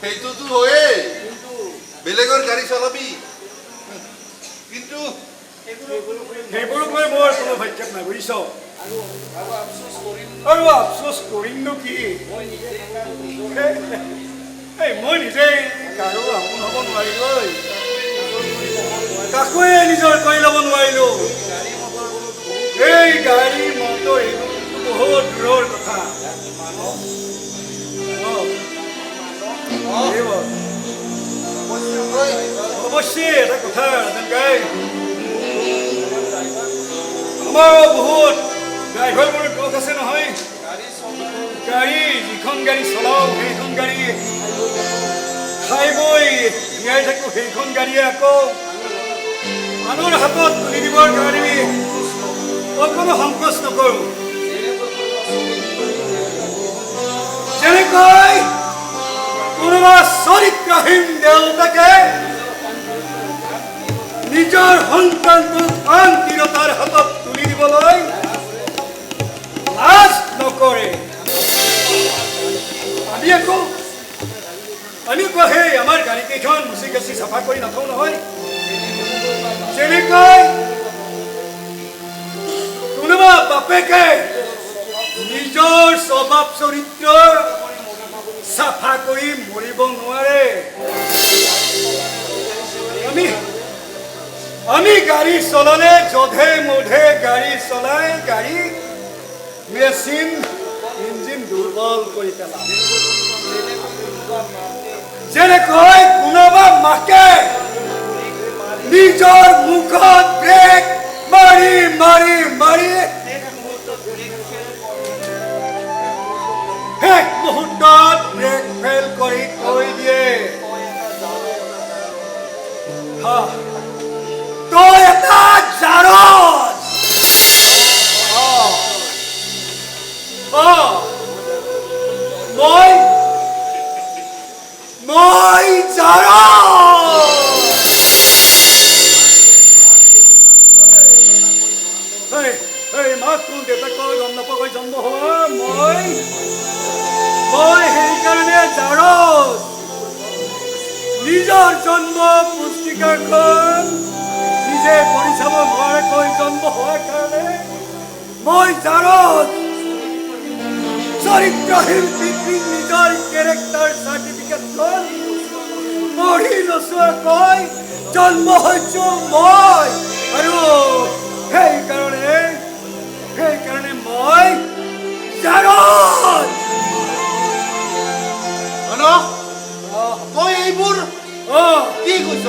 সেইটোতো হয়েই বেলেগৰ গাড়ী চলাবি কিন্তু সেইবোৰক লৈ মোৰ কোনো ভাগ্যত নাই বুজিছ আৰু আফচোচ কৰিমনো কি মই নিজেই কাৰো আপোন হ'ব নোৱাৰিলো কাকোৱে নিজৰ কৰি ল'ব নোৱাৰিলো এই গাড়ী মটৰ এইবোৰ বহুত দূৰৰ কথা অৱশ্যে এটা কথা ৰাজন গাই আমাৰো বহুত ড্ৰাইভাৰবোৰ দোষ আছে নহয় গাড়ী যিখন গাড়ী চলাওঁ সেইখন গাড়ী খাই বৈ জীয়াই থাকো সেইখন গাড়ীয়ে আকৌ আনৰ হাতত তুলি দিবৰ কাৰণে অকণো সংকোচ নকৰোঁ যেনেকৈ কোনোবা চৰিত্ৰহীন দেউতাকে নিজৰ সন্তানটোক আন তিৰোতাৰ হাতত তুলি দিবলৈ লাজ নকৰে আমি আকৌ সেই আমাৰ গাড়ীকেইখন মুচি কাচি চাফা কৰি নাথওঁ নহয়। যেনেকৈ কোনোবা বাপেকে নিজৰ স্বভাৱ চৰিত্ৰ চাফা কৰি মৰিব নোৱাৰে। আমি গাড়ী চলালে যধে মধে গাড়ী চলাই গাড়ী মেচিন ইঞ্জিন দুৰ্বল কৰি পেলাম। যেনেকৈ কোনোবা মাকে নিজৰ মুখত ব্ৰেক মাৰি মাৰি মাৰি শেষ মুহূৰ্তত ব্ৰেক ফেল কৰি থৈ দিয়ে। তই এটা জাৰজ। মই জাৰজ। মাক কোন দেউতাকৰ গম নাপাকৈ জন্ম হোৱা মই সেইকাৰণে জাৰজ। নিজৰ জন্ম পুস্তিকাখন নিজে পঢ়ি চাব নোৱাৰাকৈ জন্ম হোৱাৰ কাৰণে মই জাৰজ। চৰিত্ৰহীন পিতৃক নিজৰ কেৰেক্টাৰ চাৰ্টিফিকেটখন পঢ়ি নোচোৱাকৈ জন্ম হৈছোঁ মই। আৰু সেইকাৰণে মই জাৰজ। তই এইবোৰ কি কৈছ?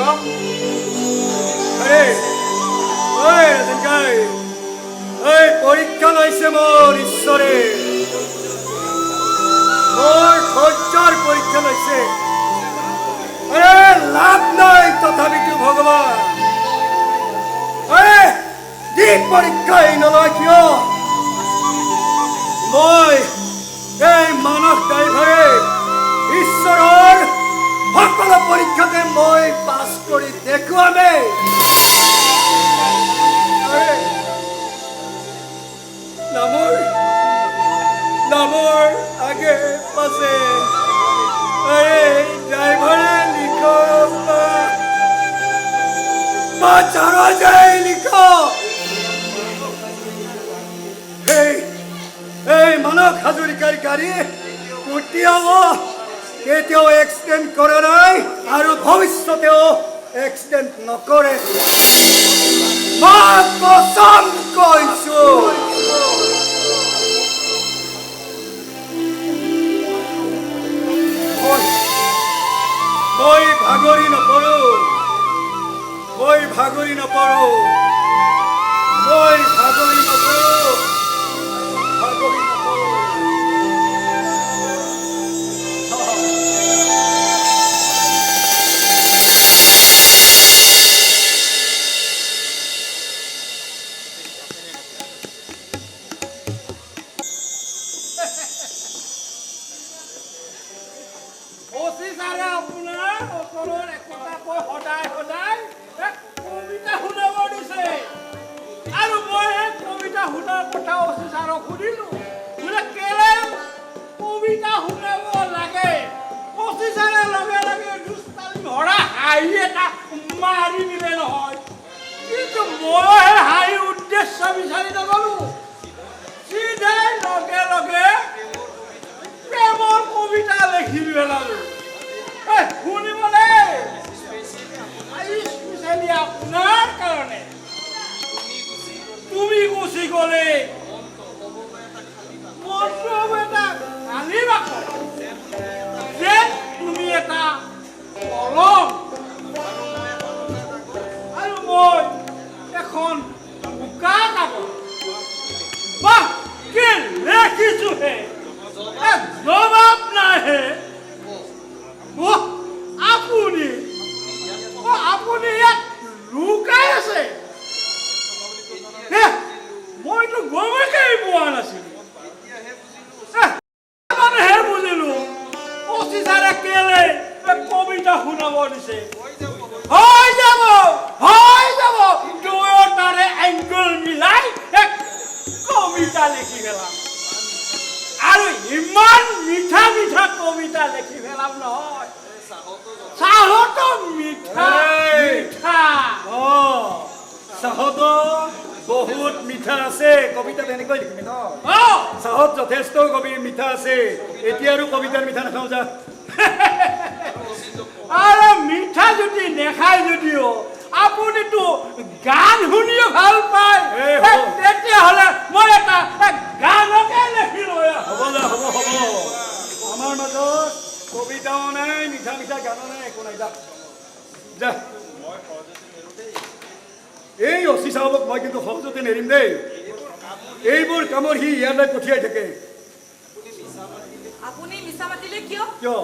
পৰীক্ষা লৈছে মোৰ ঈশ্বৰে, মোৰ ধৈৰ্যৰ পৰীক্ষা লৈছে। লাভ নাই তথাপিতো ভগৱান যি পৰীক্ষাই নলয় কিয় মই এই মানস ড্ৰাইভাৰে ঈশ্বৰৰ সকলো পৰীক্ষাতে মই পাছ কৰি দেখুৱামেই। নামৰ আগে পাছে ড্ৰাইভাৰে লিখ বা জাৰজাই লিখ। এই মানস হাজৰিকাৰ গাড়ী কেতিয়াও এক্সিডেণ্ট কৰা নাই আৰু ভৱিষ্যতেও এক্সিডেণ্ট নকৰে। মই কচম কৈছো। মই ভাগৰি নপৰো। অফিচাৰে আপোনাৰ ওচৰৰ একোটা কৈ সদায় কবিতা শুনাব দিছে। আৰু মই এই কবিতা শুনাৰ কথা অফিচাৰক সুধিলোঁ, বোলে কেলে কবিতা শুনাব লাগে? অফিচাৰে লগে লগে দুষ্টালি ভৰা হাঁহি এটা মাৰি দিলে নহয়। কিন্তু মই হাঁহি উদ্দেশ্য বিচাৰি নগলোঁ, চিধাই লগে লগে প্ৰেমৰ কবিতা লিখি পেলালোঁ। শুনিবনে? স্পেচিয়েলি আপোনাৰ কাৰণে। তুমি গুচি গ'লে মনটো এটা কালি বাকত যেন তুমি এটা কলম আৰু মই এখন বোকা কাগজ। বাহ, কি লিখিছোহে, জবাব নাহে। আপুনি ইয়াত লুকাই আছে। মইতো গমেই পোৱা নাছিলো। বুজিলো অফিচাৰে কেলে কবিতা শুনাব দিছে। হৈ যাব দুয়োটাৰে এংগল মিলাই এক কবিতা লিখি পেলাম। আৰু ইমান ইমান মিঠা মিঠা কবিতা লেখি পেলাম নহয় চাহতো মিঠা মিঠা চাহতো বহুত মিঠা আছে কবিতা তেনেকৈ লিখিবি ন চাহত যথেষ্ট কবি মিঠা আছে এতিয়া আৰু কবিতাৰ মিঠা নাখাওঁ যা আৰু মিঠা যদি নেখায় যদিও আপুনিতো গান শুনিও ভাল পায় তেতিয়াহ'লে মই এটা গানকে লেখি লৈ হ'ব যা হ'ব হ'ব আমাৰ মাজত কবিতাও নাই মিঠা মিঠা গানো নাই একো নাই যা যা এই অচি চাহাবক মই কিন্তু সহজতে নেৰিম দেই এইবোৰ কামৰ সি ইয়ালৈ পঠিয়াই থাকে আপুনি মিছা মাতিলে কিয় কিয়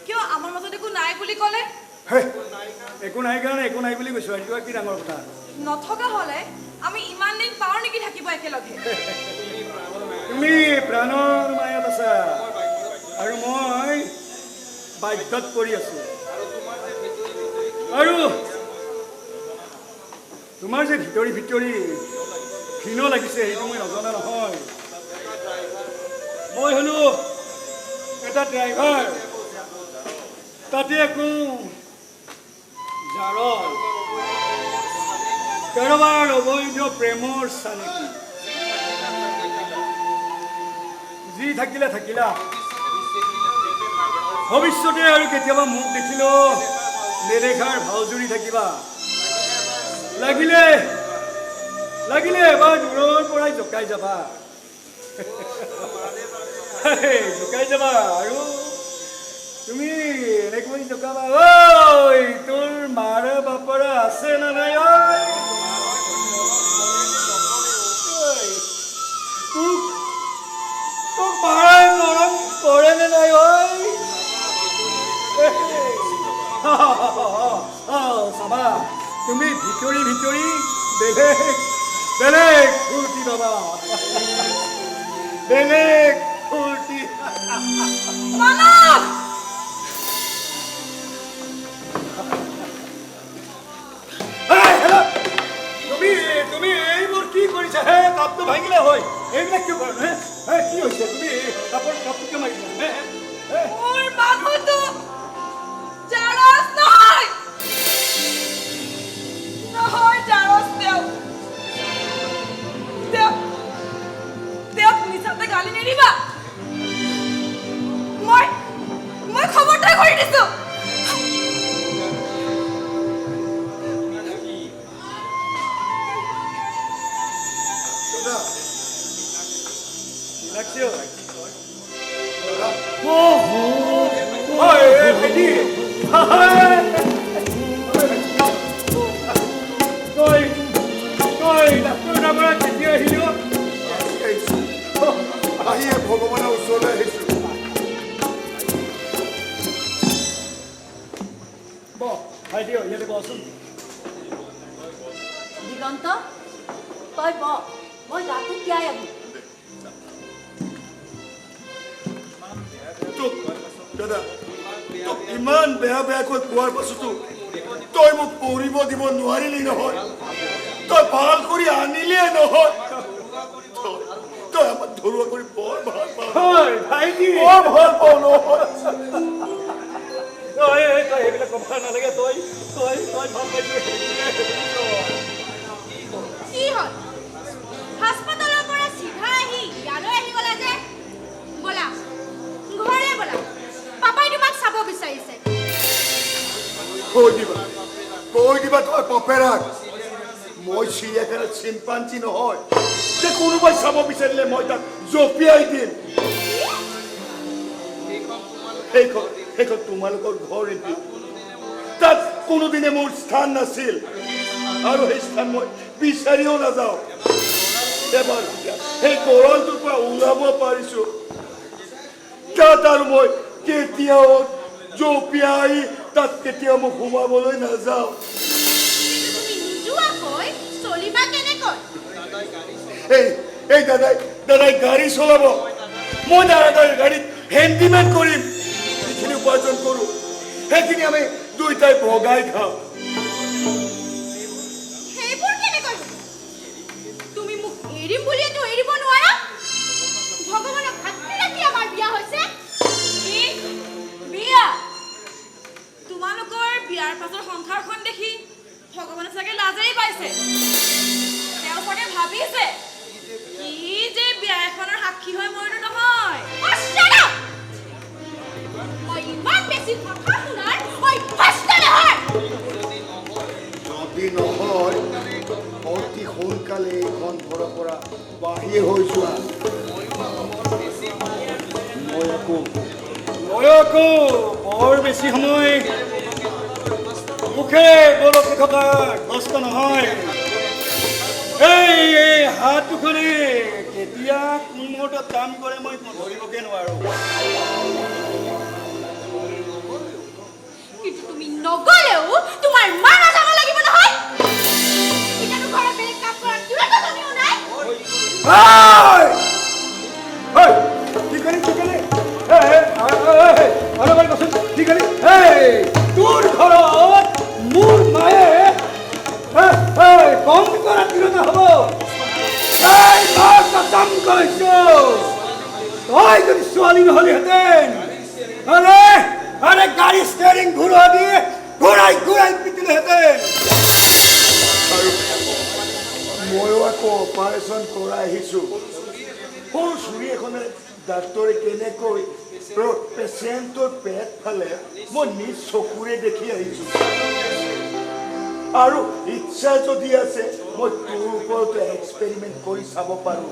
কিয় আমাৰ মাজত একো নাই বুলি ক'লে একো নাই কাৰণে একো নাই বুলি কৈছো এইটো কি ডাঙৰ কথা নথকা হ'লে আমি ইমান দিন পাওঁ নেকি থাকিব একেলগে তুমি প্ৰাণৰ মায়াত আছা আৰু মই বাধ্যত পৰি আছো আৰু তোমাৰ যে ভিতৰি ভিতৰি ঘিণ লাগিছে সেইটো মই নজনা নহয় মই হলো এটা ড্ৰাইভাৰ তাতে একো জাৰল কাৰোবাৰ অবৈধ প্ৰেমৰ চানেকি যি থাকিলে থাকিলা ভৱিষ্যতে আৰু কেতিয়াবা মোক দেখিলেও নেদেখাৰ ভাওজুৰি থাকিবা লাগিলে এবাৰ দূৰৰ পৰাই জকাই যাবা জকাই যাবা আৰু তুমি এনেকৈ জকাবা ঐ তোৰ মাৰে বাপৰে আছে না নাই তোক মাৰাই মৰম কৰে নে নাই চাবা তুমি ভিতৰি ভিতৰি বেলেগ ফূৰ্তি পাবা বেলেগ ফূৰ্তি মানৱ তুমি এইবোৰ কি কৰিছা হে কাপটো ভাঙিলে হয় এইবিলাক কিয় কৰা কি হৈছে তুমি কাপটো কিয় মাৰিছা মোৰ মানুহটো জাৰজ নহয় নহয় জাৰজ তেওঁক মিছাতে গালি নেৰিবা মই খবৰদাৰ কৰি দিছো আহিয়ে ভগৱানৰ ওচৰলৈ আহিছো ইয়াতে বচোন দিগন্ত তই ব মই গাটো তিয়াই আহো দাদা তোক ইমান বেয়াকৈ কোৱাৰ পাছতো তই মোক পঢ়িব দিব নোৱাৰিলি নহয় তই ভাল কৰি আনিলিয়ে নহয় তই আমাক ধৰুৱা কৰি বৰ ভাল পাওঁ বৰ ভাল পাওঁ নহয় এইবিলাক ক'ব নালাগে তই ভাল পাইছো কি হ'ল হাস্পতালৰ পৰা চিধা আহি ইয়ালৈ আহি গ'লা যে ব'লা ঘৰলে ব'লা পাপাই তোমাক চাব বিচাৰিছে কৈ দিবা তই পপেৰাক মই চিৰিয়াখানাত চিম্পাঞ্চি নহয় যে কোনোবাই চাব বিচাৰিলে মই তাক জঁপিয়াই দিম সেইখন তোমালোকৰ ঘৰ এটি তাত কোনোদিনে মোৰ স্থান নাছিল আৰু সেই স্থান মই বিচাৰিও নাযাওঁ এবাৰ সেই গৰলটোৰ পৰা ওলাব পাৰিছো তাত আৰু মই কেতিয়াও জঁপিয়াই তাত কেতিয়াও মই সোমাবলৈ নাযাওঁ তুমি নোযোৱাকৈ চলিবা কেনেকৈ এই দাদাই গাড়ী চলাব মই দাদাৰ গাড়ীত হেণ্ডিমেন কৰিম যিখিনি উপাৰ্জন কৰোঁ সেইখিনি আমি দুইটাই ভগাই খাওঁ সেইবোৰ কেনেকৈ তুমি মোক এৰিম বুলিয়েতো এৰিব নোৱাৰা ভগৱানক ভাতৃ ৰাখি আমাৰ বিয়া সাজৰ সংসাৰখন দেখি ভগৱানে চাগে লাজেই পাইছে তেওঁ চাগে ভাবিছে কি যে বিয়া এখনৰ সাক্ষী হৈ মৰিলো নহয় মই ইমান বেছি কথা শুনাৰ মই কষ্ট নহয় যদি নহয় অতি সোনকালে এইখন ঘৰৰ পৰা বাহিৰ হৈ যোৱা মই আকৌ বৰ বেছি সময় মুখে বলকি থকা কষ্ট নহয় এই হাত দুখনে কেতিয়া কোন মুহূৰ্তত কাম কৰে মই ধৰিবকে নোৱাৰো কিন্তু তুমি নগলেও তোমাৰ মা নাযাব লাগিব নহয় এতিয়ানো ঘৰত বেলেগ কাম কৰাৰ কিবা জানিও নাই তোৰ ঘৰত মোৰ মায়ে কম কৰা তিৰোতা হব কাম কৰিছো তই যদি ছোৱালী নহলিহেঁতেন আৰে গাড়ি স্টিয়াৰিং ঘুৰা দিয়ে ঘুৰাই ঘুৰাই পিটিলেহেঁতেন ময়ো আকৌ অপাৰেশ্যন কৰাই আহিছোঁ সৰু চুৰি এখনে ডাক্তৰে কেনেকৈ পেচেণ্টৰ পেট ফালে মই নিজ চকুৰে দেখি আহিছোঁ আৰু ইচ্ছা যদি আছে মই তোৰ ওপৰতো এক্সপেৰিমেণ্ট কৰি চাব পাৰোঁ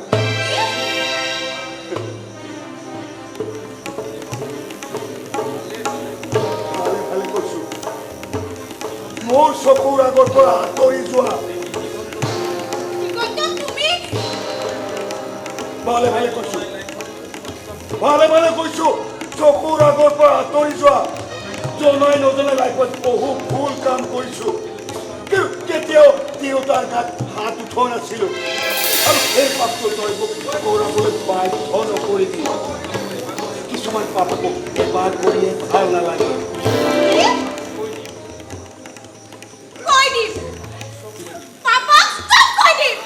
ভালে কৈছোঁ মোৰ চকুৰ আগৰ পৰা আঁতৰি যোৱা ভালে কৈছো চকুৰ আগৰ পৰা আঁতৰি যোৱা জনাই নজনাই লাইফত বহু ভুল কাম কৰিছো কেতিয়াও তিৰোতাৰ গাত হাত উঠোৱা নাছিলো আৰু সেই পাপটো তই মোক কৰাবলৈ বাধ্য নকৰিবি কিছুমান পাপকো এবাৰ কৰিয়ে ভাল নালাগে কৈ দিম পাপাক চব কৈ দিম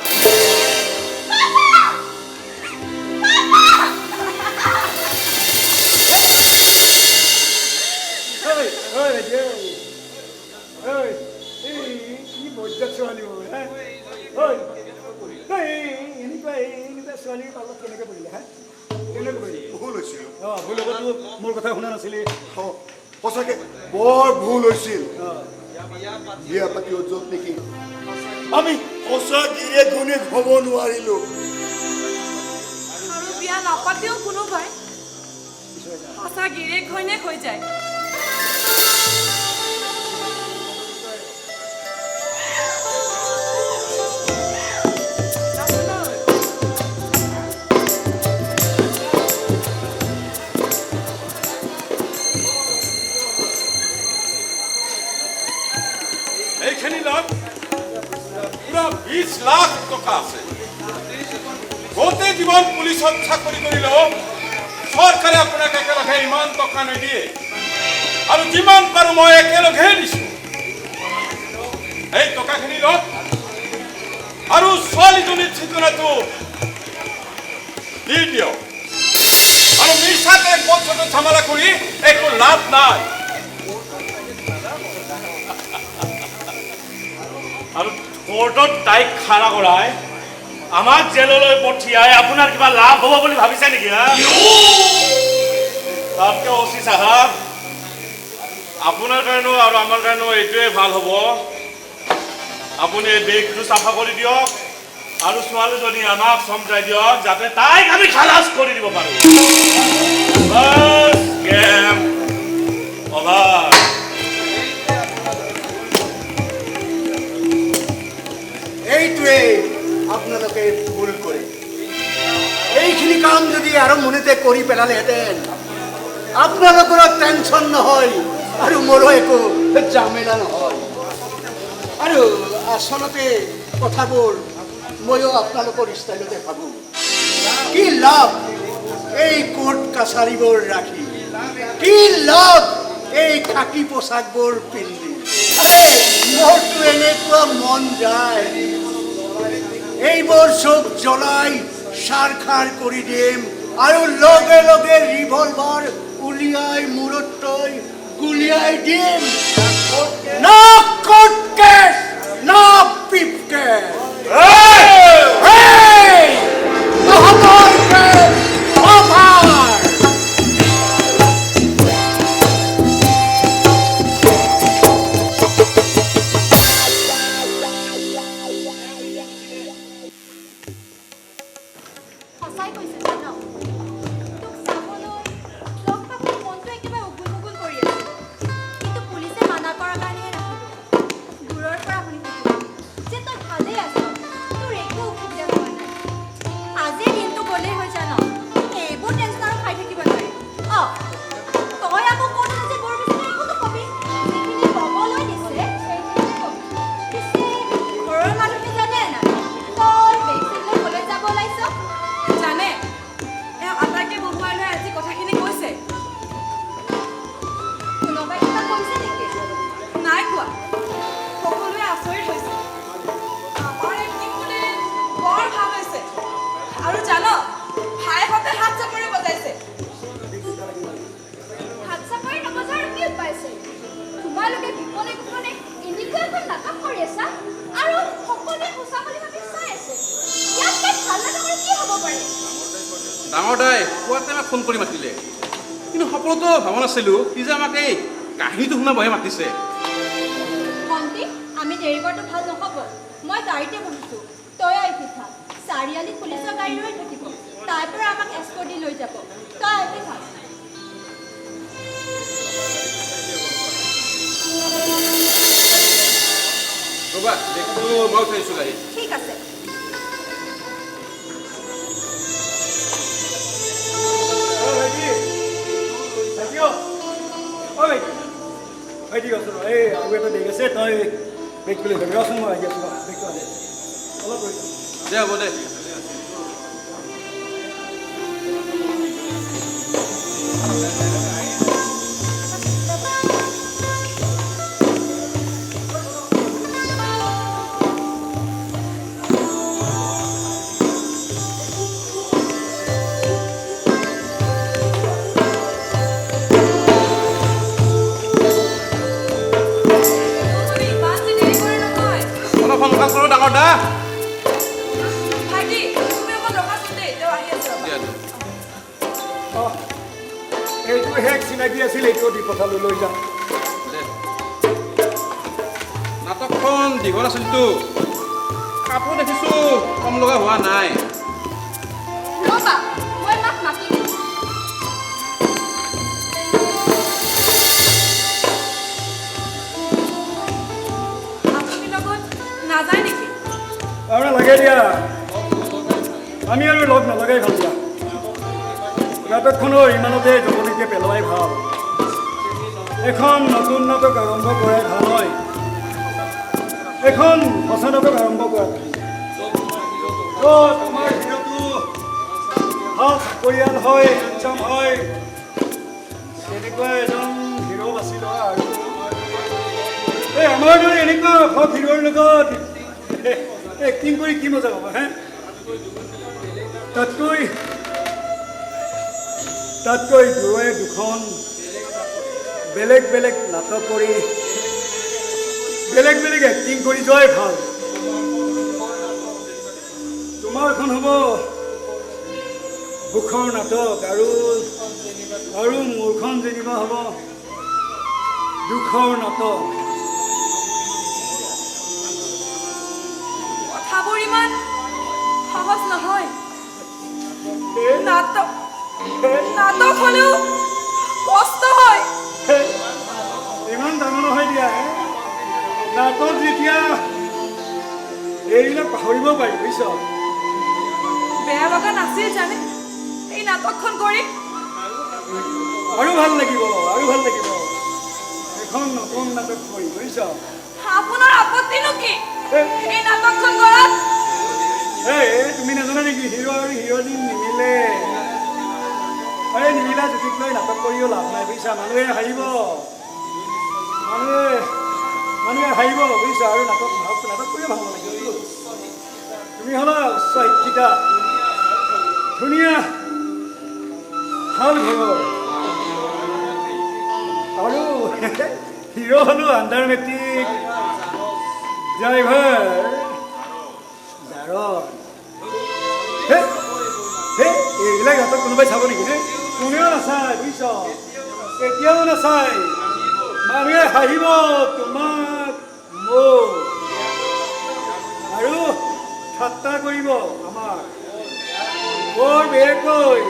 মোৰ কথা শুনা নাছিলি সঁচাকে বৰ ভুল হৈছিল বিয়া পাতি য'ত নেকি আমি সঁচা গিৰে গুণে হ'ব নোৱাৰিলো আৰু বিয়া নাপাতেও কোনোবাই সঁচা গিৰিয়েক ঘৈণীয়েক হৈ যায় এইখিনি লাভ পুৰা 20 লাখ টকা আছে গোটেই জীৱন পুলিচত চাকৰি কৰিলেও চৰকাৰে আপোনাক একেলগে ইমান টকা নিদিয়ে আৰু যিমান পাৰো মই একেলগে দিছো এই টকাখিনি লওক আৰু ছোৱালীজনীৰ ঠিকনাটো দি দিয়ক আৰু মিছাতে পথটো ঝামেলা কৰি একো লাভ নাই আৰু কোৰ্টত তাইক খাৰা কৰাই আমাক জেললৈ পঠিয়াই আপোনাৰ কিবা লাভ হ'ব বুলি ভাবিছে নেকি তাতকে অচি সাহেব আপোনাৰ কাৰণেও আৰু আমাৰ কাৰণেও এইটোৱে ভাল হ'ব আপুনি বেগটো চাফা কৰি দিয়ক আৰু ছোৱালীজনী আমাক সমজাই দিয়ক যাতে তাইক আমি খালাস কৰি দিব পাৰোঁ বাছ গেম অভাৰ এইটোৱে আপোনালোকে ভুল কৰে এইখিনি কাম যদি আৰম্ভণিতে কৰি পেলালেহেঁতেন আপোনালোকৰ টেনশ্যন নহয় আৰু মোৰো একো ঝামেলা নহয় আৰু আচলতে কথাবোৰ ময়ো আপোনালোকৰ ষ্টাইলতে ভাবোঁ কি লাভ এই কোৰ্ট কাছাৰীবোৰ ৰাখি কি লাভ এই খাকী পোচাকবোৰ পিন্ধি মোৰতো এনেকুৱা মন যায় এইবোৰ চব জ্বলাই সাৰ খাৰ কৰি দিম আৰু লগে লগে ৰিভলভাৰ উলিয়াই মূৰত গুলিয়াই দিম No court case, no beef case. Hey! তহঁতৰ case over. সঁচাই কৈছে জান তোক চাবলৈ লগ পাবলৈ মনটো একেবাৰে উগুল মুগুল কৰি আছে কিন্তু পুলিচে মানা কৰাৰ কাৰণেহে নাহিলোঁ দূৰৰ পৰা শুনি থাকিলোঁ যে তই ভালেই আছ তোৰ একো অসুবিধা হোৱা নাই আজিৰ দিনটো গ'লেই হৈ জান এইবোৰ টেনচন আৰু খাই থাকিব নোৱাৰি তই আকৌ ক'ত আছে বৰ বেছি একোতো কবি যিখিনি ক'বলৈ দিছে সেইখিনিয়ে কবি পিছে ঘৰৰ মানুহে জানে নাই তই ভেকচিনলৈ ক'লৈ যাব ওলাইছ জানে আটাইকে বহুৱাই লৈ আজি কথাখিনি কৈছে কোনোবাই কিবা কৈছে নেকি নাই কোৱা সকলোৱে আচৰিত হৈছে আমাৰ এক্টিং বোলে বৰ ভাল হৈছে আৰু জান ভাইহঁতে হাত চাপৰি বজাইছে হাত চাপৰি নবজাৰ কি উপায় আছে তোমালোকে বিপদে গোপনে এনেকুৱা এখন নাটক কৰি আছা আৰু সকলোৱে সঁচা বুলি ভাবি চাই আছে ইয়াতকৈ ভাল নাটকৰ কি হ'ব পাৰে ডাঙৰ দাই পুৱাতে আমাক ফোন কৰি মাতিলে কিন্তু সপোনতো ভাবা নাছিলোঁ সি যে আমাক এই কাহিনীটো শুনাবহে মাতিছে ভণ্টি আমি দেৰি কৰাটো ভাল নহ'ব মই গাড়ীতে বহিছোঁ তই আহি থাক চাৰিআলিত পুলিচৰ গাড়ী ৰৈ থাকিব তাৰ পৰা আমাক এস্কৰ্ট দি লৈ যাব তই আহি থাক ৰ'বা দেখো মই উঠাইছোঁ গাড়ী ঠিক আছে ভাইটি আছো এই আৰু এটা দেৰি আছে তই বেগ তুলি ধৰি ৰচোন মই আহি আছো বেগটো আনে অলপ ৰৈ দে হ'ব দে তুমি ইমান যে দেৰি কৰে নহয় অলপ সোনকাল কৰোঁ ডাঙৰ দা ভাইটি তুমি অকণ ৰখাচোন দেই তেওঁ আহি আছে ৰ'বা। দিয়া দিয়া এইটো শেষ চিনাকি আছিল এইটো দি পঠালৈ লৈ যাম দে নাটকখন দীঘল আছিলতো কাপোৰ দেখিছোঁ কম লগা হোৱা নাই ৰ'বা মই মাক মাতি দিম আপুনি লগত নাযায় নেকি আৰু নালাগে দিয়া আমি আৰু লগ নালাগাই ভাল দিয়া নাটকখনৰ ইমানতে জমনিকে পেলোৱাই ভাল এখন নতুন নাটক আৰম্ভ কৰাই ভাল হয় এখন সঁচা নাটক আৰম্ভ কৰা তোমাৰ হিৰোটো ভাল চাকৰিয়াল হয় হেণ্ডচাম হয় তেনেকুৱা এজন হিৰো বাছি লোৱা আৰু এই আমাৰ দৰে এনেকুৱা হক হিৰোৰ লগত এক্টিং কৰি কি মজা পাবা হে তাতকৈ দুয়ে দুখন বেলেগ বেলেগ নাটক কৰি বেলেগ বেলেগ এক্টিং কৰি যোৱাই ভাল তোমাৰখন হ'ব সুখৰ নাটক আৰু মোৰখন যেনিবা হ'ব দুখৰ নাটক কথাবোৰ ইমান সহজ নহয় নাটক হ'লেও কষ্ট হয় ইমান ডাঙৰ নহয় দিয়া নাটক যেতিয়া এইবিলাক পাহৰিব পাৰি বুজিছ বেয়া লগা নাছিল জানে এই নাটকখন কৰি আৰু ভাল লাগিব এখন নতুন নাটক কৰি বুজিছ আপোনাৰ আপত্তিনো কি এই নাটকখন কৰাত তুমি নাজানা নেকি হিৰো আৰু হিৰোইন নিমিলে নিমিলা জুতিক লৈ নাটক কৰিও লাভ নাই বুজিছা মানুহে হাৰিব বুজিছা আৰু নাটক কৰিও ভাল নালাগিব তুমি হ'লা উচ্চ শিক্ষিতা ধুনীয়া ভাল ঘৰৰ আৰু হিৰো হ'লো আণ্ডাৰ মেট্ৰিক ড্ৰাইভাৰ জাৰণ এইবিলাক ইহঁতক কোনোবাই চাব নেকি নে কোনেও নাচায় বুজিছ কেতিয়াও নাচায় মানুহে হাঁহিব তোমাক মোক আৰু ঠাট্টা কৰিব আমাক বৰ বেয়াকৈ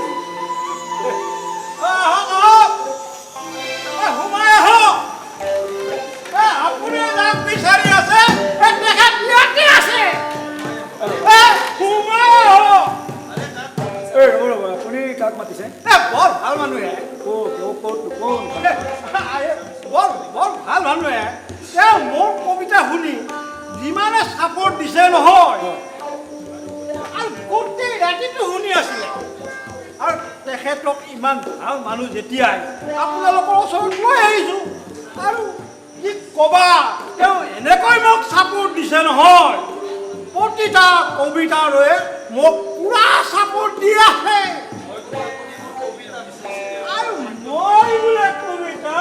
সোমাই আহক আপুনি যাক বিচাৰি আছে তেখেত ইয়াতে আছে সোমাই আহক এই ৰ'ব ৰ'ব আপুনি কাক মাতিছে বৰ ভাল মানুহে কোন বৰ ভাল মানুহে তেওঁ মোৰ কবিতা শুনি যিমানে ছাপোৰ্ট দিছে নহয় আৰু গোটেই ৰাতিটো শুনি আছিলে আৰু তেখেতক ইমান ভাল মানুহ যেতিয়াই আপোনালোকৰ ওচৰত লৈ আহিছোঁ আৰু কি ক'বা তেওঁ এনেকৈ মোক ছাপোৰ্ট দিছে নহয় প্ৰতিটা কবিতাৰে মোক পুৰা ছাপোৰ্ট দি আছে আৰু মই বোলে কবিতা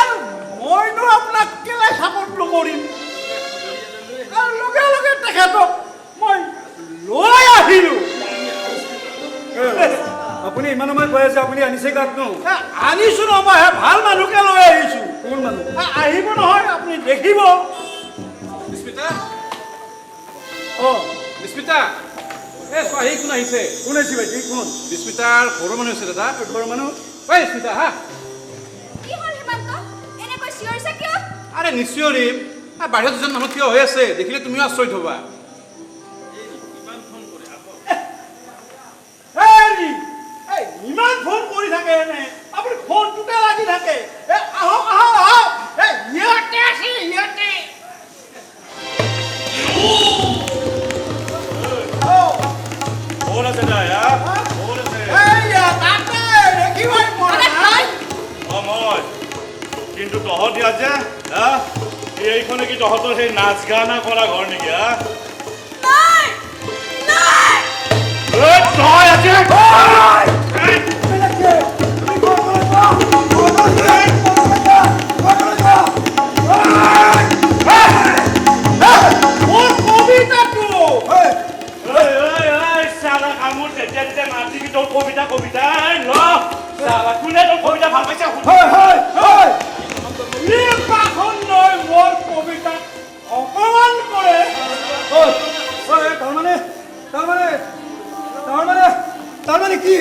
আৰু মইনো আপোনাক কেলে ছাপোৰ্ট নকৰিম আৰু লগে লগে তেখেতক মই লৈ আহিলোঁ আপুনি ইমান সময় কৈ আছে আপুনি আনিছে কাক নো আনিছোঁ নহয় ভাল মানুহকে লৈ আহিছোঁ কোন মানুহ আহিব নহয় আপুনি দেখিব বিস্মিতা অঁ বিস্মিতা এই চোৱা আহি কোন আহিছে কোন আহিছে ভাইটি কোন বিস্মিতাৰ ঘৰৰ মানুহ আছে দাদা ঘৰৰ মানুহ ঐ বিস্মিতা হা কি হ'ল হেমন্ত এনেকৈ চিঞৰিছে কিয় আৰে নিশ্চয় ৰিম বাহিৰত দুজন মানুহ থিয় হৈ আছে দেখিলে তুমিও আচৰিত হ'বা ইমান ফোন কৰি থাকে এনে আপুনি ফোনটোতে লাগি থাকে আহক আহক আহক ইয়াতে আছে ইয়াতে ক'ত আছে তাই ক'ত আছে তাতে দেখিবই পৰা নাই মই কিন্তু তহঁতি আছে এইখনে কি তহঁতৰ সেই নাচ গানা কৰা ঘৰ নেকি তই আছে মোৰ কবিতাটো চালা কামোৰ যেতিয়া যেতিয়া নাচিবি তোৰ কবিতা কবিতা ন চালা কোনে তোৰ কবিতা ভাল পাইছে নিৰ্বাসনলৈ মোৰ কবিতাক অপমান কৰে তাৰমানে তাৰমানে তাৰমানে তাৰমানে কি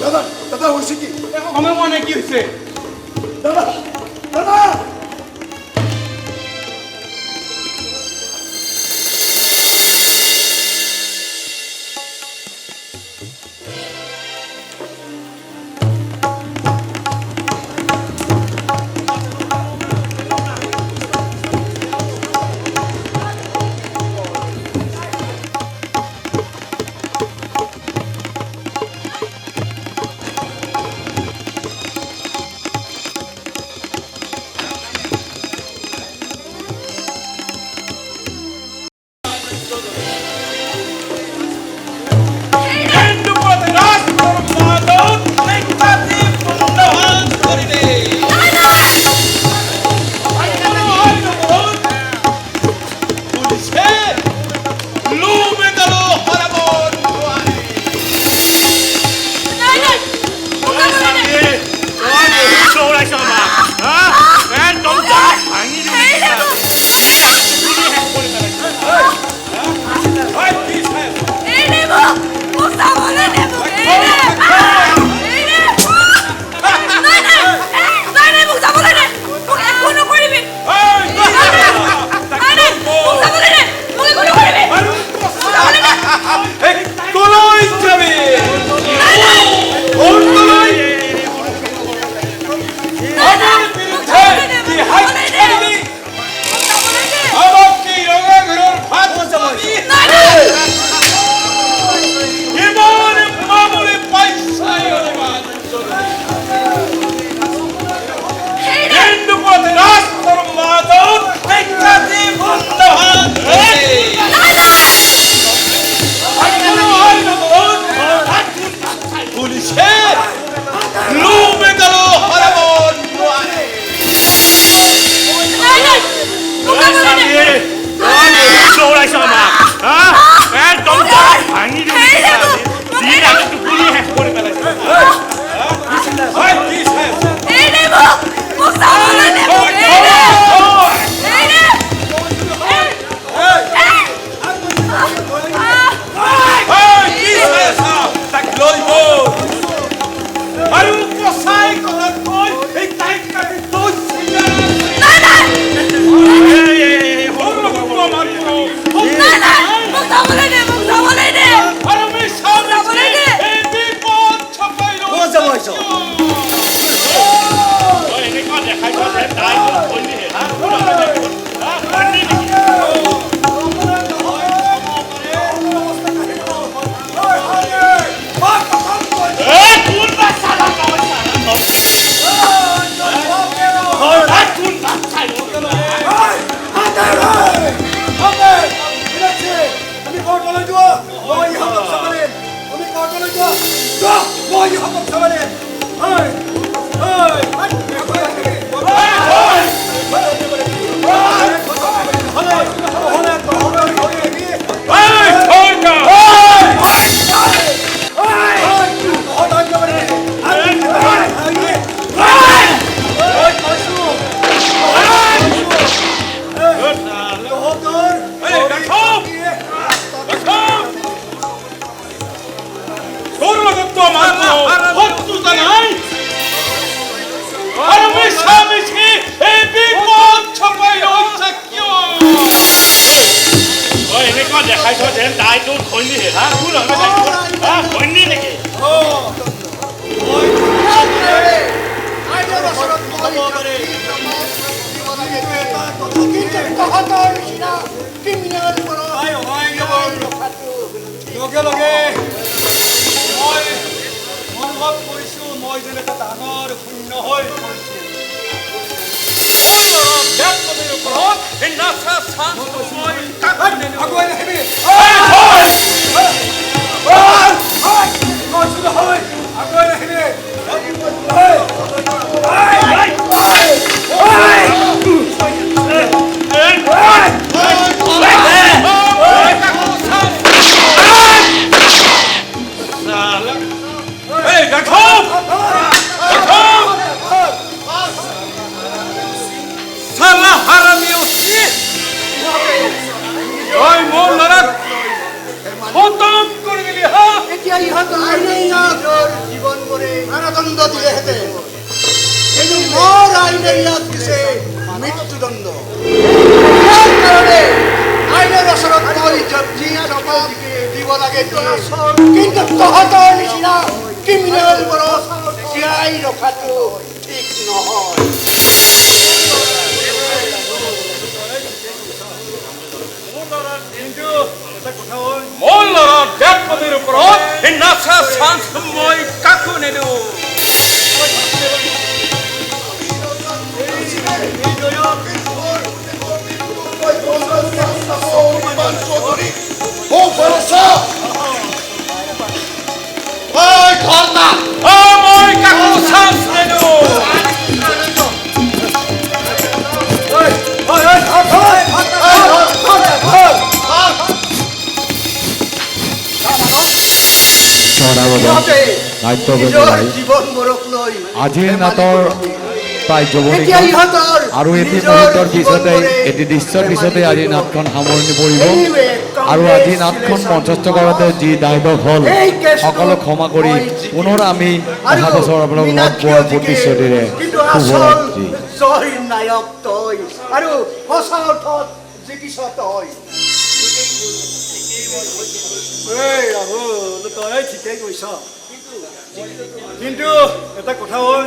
দাদা দাদা হৈছে কি একো গমে পোৱা নাই কি হৈছে দাদা দাদা তই এনেকুৱা দেখাইছ যে তাই তোক ধৰিলিহে হা কোন হয় ধৰিলি নেকি কোন বাচ্চা আমি কোৰ্টলৈ যোৱা মই ইহঁতক চাবানে তুমি কোৰ্টলৈ যোৱা যোৱা মই ইহঁতক চাবানে তোৰ লগত তো মাত্ৰ শত্ৰুতা নাই আৰ মিশামিশি এই বিপদ ছপাই ৰয়েছে কিয় তই এনেকুৱা দেখাইছ যে তাই তোক ধৰিলিহে হা কোন হয় হা ধৰিলি নেকি লগে লগে মই অনুভৱ কৰিছো মই যেন এটা ডাঙৰ শূন্য হৈ পৰিছো আগুৱাই নাহিবি কৈছো নহয় আগুৱাই নাহিবি সালা হাৰামি উঠি ওই মোৰ লড়াক খতম কৰে দিলি হা এতিয়া ইহঁতৰ আইনে ইহঁতৰ জীৱন কৰি কাৰাদণ্ড দিলেহেঁতেন কিন্তু মোৰ আইনে ইয়াত দিছে মৃত্যুদণ্ড ইয়াৰ কাৰণে আইনৰ ওচৰত মই যি জবাব দিব লাগে কিন্তু তহঁতৰ নিচিনা ক্ৰিমিনেলবোৰক জীয়াই ৰখাটো ঠিক নহয় কিন্তু এটা কথা হ'ল মোর লড়ার ব্যাপদের উপর এই নাসা সান্স মই কাকু নেদু মই কাকু সান্স নেদু জীৱনবোৰক লৈ আজিৰ নাটৰ প্ৰায় যুৱতী এতিয়া ইহঁতৰ আৰু এটি মুহূৰ্তৰ পিছতে এটি দৃশ্যৰ পিছতে আজি নাটখন সামৰণি পৰিব আৰু আজি নাটখন মঞ্চস্থ কৰোঁতে যি দায়িত্ব হ'ল সকলো ক্ষমা কৰি পুনৰ আমি অহা বছৰ আপোনালোক লগ পোৱাৰ প্ৰতিশ্ৰুতিৰে শুভৰাত্ৰি জয় নায়ক তই আৰু সঁচা অৰ্থত জিকিছ তই এই ৰাহুল তই ঠিকেই কৈছ কিন্তু এটা কথা হ'ল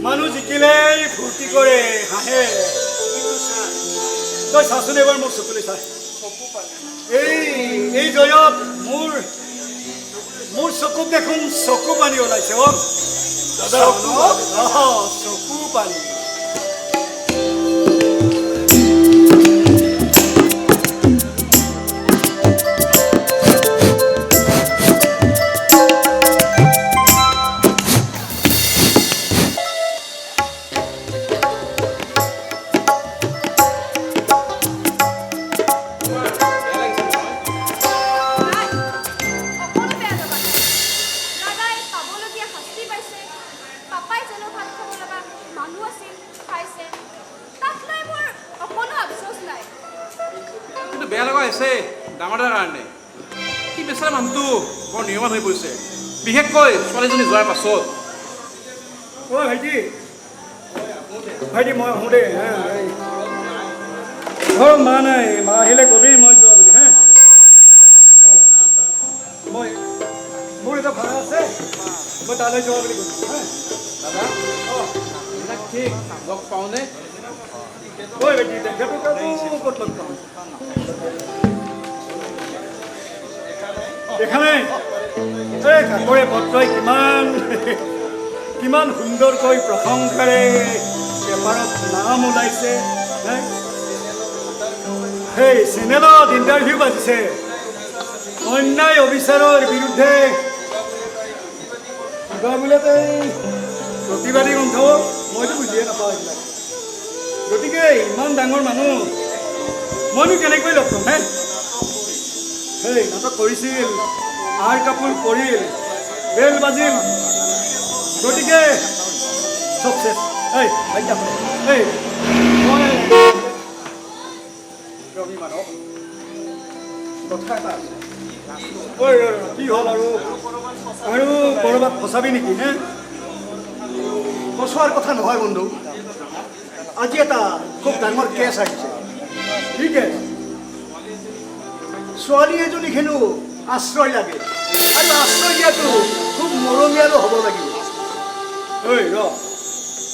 মানুহ জিকিলেই ফূৰ্তি কৰে হাঁহে তই চাচোন এবাৰ মোৰ চকুলৈ চা এই জয়ত মোৰ চকুত দেখোন চকু পানী ওলাইছে চকু পানী বেয়া লগা হৈছে ডাঙৰ কাৰণে কি বেচাৰা মানুহটো বৰ নিয়মান হৈ পৰিছে বিশেষকৈ ছোৱালীজনী যোৱাৰ পাছত ভাইটি মই আহোঁ দেই ঘৰৰ মা নাই মা আহিলে কবি মই যোৱা বুলি হা মোৰ এটা ভাড়া আছে মই তালৈ তালৈ যোৱা বুলি কৈছোঁ হা দাদা এইবিলাক ঠিক লগ পাওঁনে ঐ বেটি তেখেতক ক'ত লগ পাম দেখা নাই এই কাকৰে পত্ৰই কিমান সুন্দৰকৈ প্ৰশংসাৰে পেপাৰত নাম ওলাইছে সেই চেনেলত ইণ্টাৰভিউ পাতিছে অন্যায় অবিচাৰৰ বিৰুদ্ধে কিবা বোলে প্ৰতিবাদী গ্ৰন্থ মইতো বুজিয়ে নাপাওঁ এইবিলাক গতিকে ইমান ডাঙৰ মানুহ মইনো কেনেকৈ লগ পাম সেই নাটক কৰিছিল আৰ কাপোৰ পৰিল বেল বাজিল গতিকে চব শেষ এই মই ৰবি মানৱ কথা এটা আছে ঐ কি হ'ল আৰু ক'ৰবাত ফচাবি নেকি হে ফচোৱাৰ কথা নহয় বন্ধু আজি এটা খুব ডাঙৰ কেছ আহিছে কি কেছ ছোৱালী এজনীক হেনো আশ্ৰয় লাগে আৰু আশ্ৰয় দিয়াটো খুব মৰমীয়ালো হ'ব লাগিব ঐ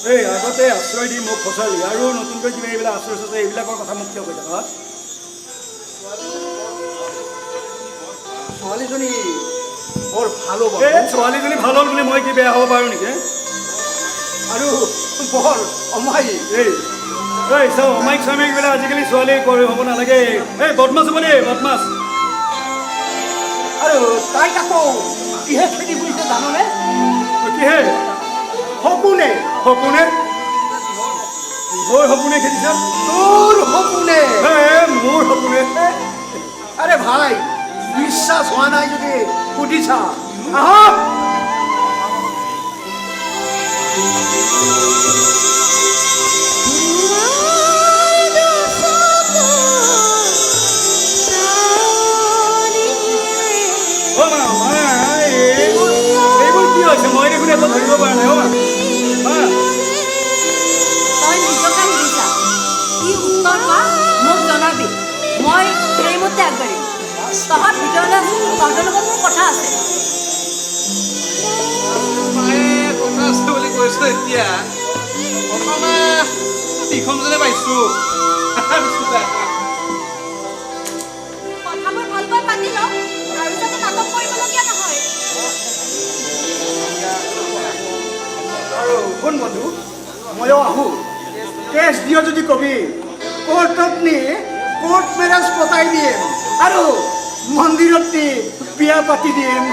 এই আগতে আশ্ৰয় দি মোক ফচালি আৰু নতুনকৈ কিবা এইবিলাক আশ্ৰয় আছে এইবিলাকৰ কথা মোক কিয় কৈ থাকা ছোৱালীজনী বৰ ভাল হ'ব ছোৱালীজনী ভাল হ'ল বুলি মই কি বেয়া হ'ব পাৰোঁ নেকি আৰু বৰ অমায়িক এই চাওঁ অমায়িক স্বামীক বোলে আজিকালি ছোৱালী হ'ব নালাগে এই বদমাছ হ'ব দেই বদমাছ আৰু তাইক আকৌ কিহে খেদি ফুৰিছে জাননে কিহে সপোনে সপোনে মোৰ সপোনে খেদিছ তোৰ সপোনে মোৰ সপোনে আৰে ভাই বিশ্বাস হোৱা নাই যদি সুধিছা আহক এইবোৰ কি হৈছে মই দেখোন একো ধৰিব পৰা নাই তই নিজকে সুধিছা কি উত্তৰ পা মোক জনাবি মই সেইমতে আগবাঢ়িম তহঁত ভিতৰলৈ আছোঁ তহঁতৰ লগত মোৰ কথা আছে মায়ে কথা আছে বুলি কৈছো এতিয়া প্ৰথমে বিষম যেনে পাইছোঁ কথাবোৰ ভালকৈ পাতি লওঁ আৰু যাতে নাটক কৰিবলগীয়া নহয় আৰু শুন বন্ধু ময়ো আহোঁ কেছ দিয় যদি কবি কোৰ্টত নি কোৰ্ট মেৰেজ পতাই দিয়ে আৰু মন্দিৰত নি বিয়া পাতি দিম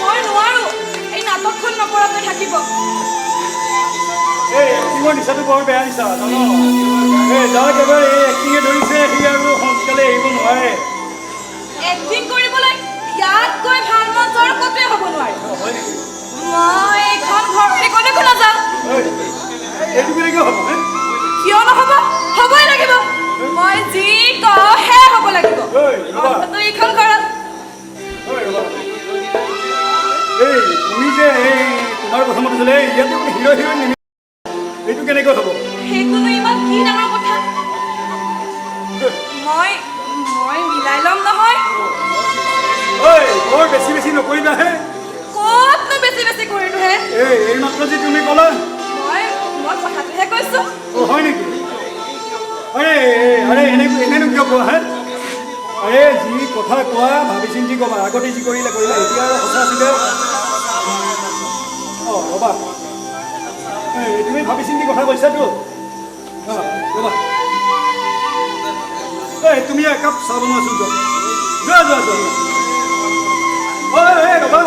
মই নোৱাৰো এই নাটকখন নকৰাকৈ থাকিব এই এক্টিঙৰ নিচাটো বৰ বেয়া নিচা জান যাক এবাৰ এই এক্টিঙে ধৰিছে সি আৰু সোনকালে এৰিব নোৱাৰে এক্টিং কৰিবলৈ ইয়াতকৈ ভাল মঞ্চৰ ক'তোৱে হ'ব নোৱাৰে মই এইখন ঘৰ কলৈকো নাযাওঁ এইটো কেনেকৈ হ'ব কিয় নহ'ব হ'বই লাগিব মই যি কওঁ সেয়া হ'ব লাগিব এইখন ঘৰত এই তুমি যে তোমাৰ প্ৰথমতে বোলে ইয়াতে হিৰ' হিৰ'ইন নিমি এইটো কেনেকৈ হ'ব সেইটোনো ইমান কি ডাঙৰ কথা মই মিলাই ল'ম নহয় ঐ বৰ বেছি বেছি নকৰিবাহে ক'তনো বেছি বেছি কৰিলোহে এই মাত্ৰ যে তুমি ক'লা মই কথাটোহে কৈছোঁ হয় নেকি এনেনো কিয় কোৱা হে যি কথা কোৱা ভাবি চিন্তি ক'বা আগতে যি কৰিলা এতিয়া আৰু সঁচা আছিলে ৰ'বা তুমি ভাবি চিন্তি কথা কৈছাতো ৰ'বা তুমি একাপ চাহ বনোৱাচোন যোৱা ৰ'বা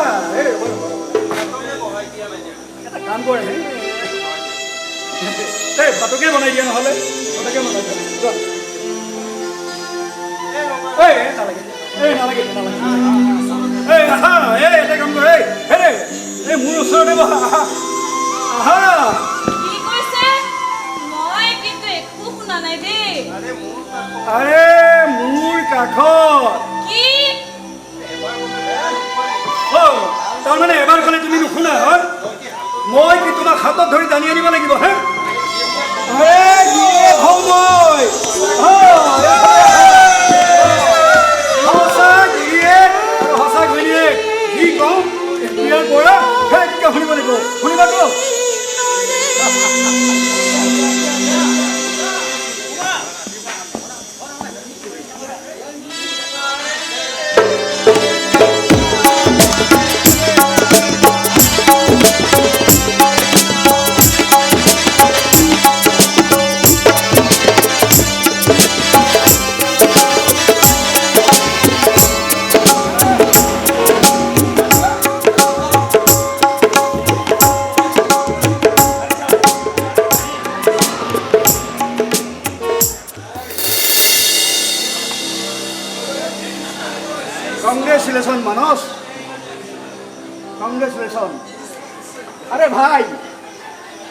এটা কাম কৰে ভাতকে বনাই দিয়া নহ'লে ভাতকে বনাই দিয়া এই নালাগে নালাগে এই আহা এই এটা কাম কৰ এই হেৰে এই মোৰ ওচৰতে বহা আহা আহা কি কৈছে মই কিন্তু একো শুনা নাই দেই আৰে মোৰ কাষত কি তাৰমানে এবাৰ ক'লে তুমি নুশুনা হয় মই কি তোমাক হাতত ধৰি টানি আনিব লাগিব হে সময় সঁচা গিৰিয়েক আৰু সঁচা ঘৈণীয়েক যি কওঁ ইয়াৰ পৰা সেইটোকে শুনিব লাগিব শুনিবাতো কংগ্ৰেচুলেশ্যন মানস কংগ্ৰেচুলেশ্যন আরে ভাই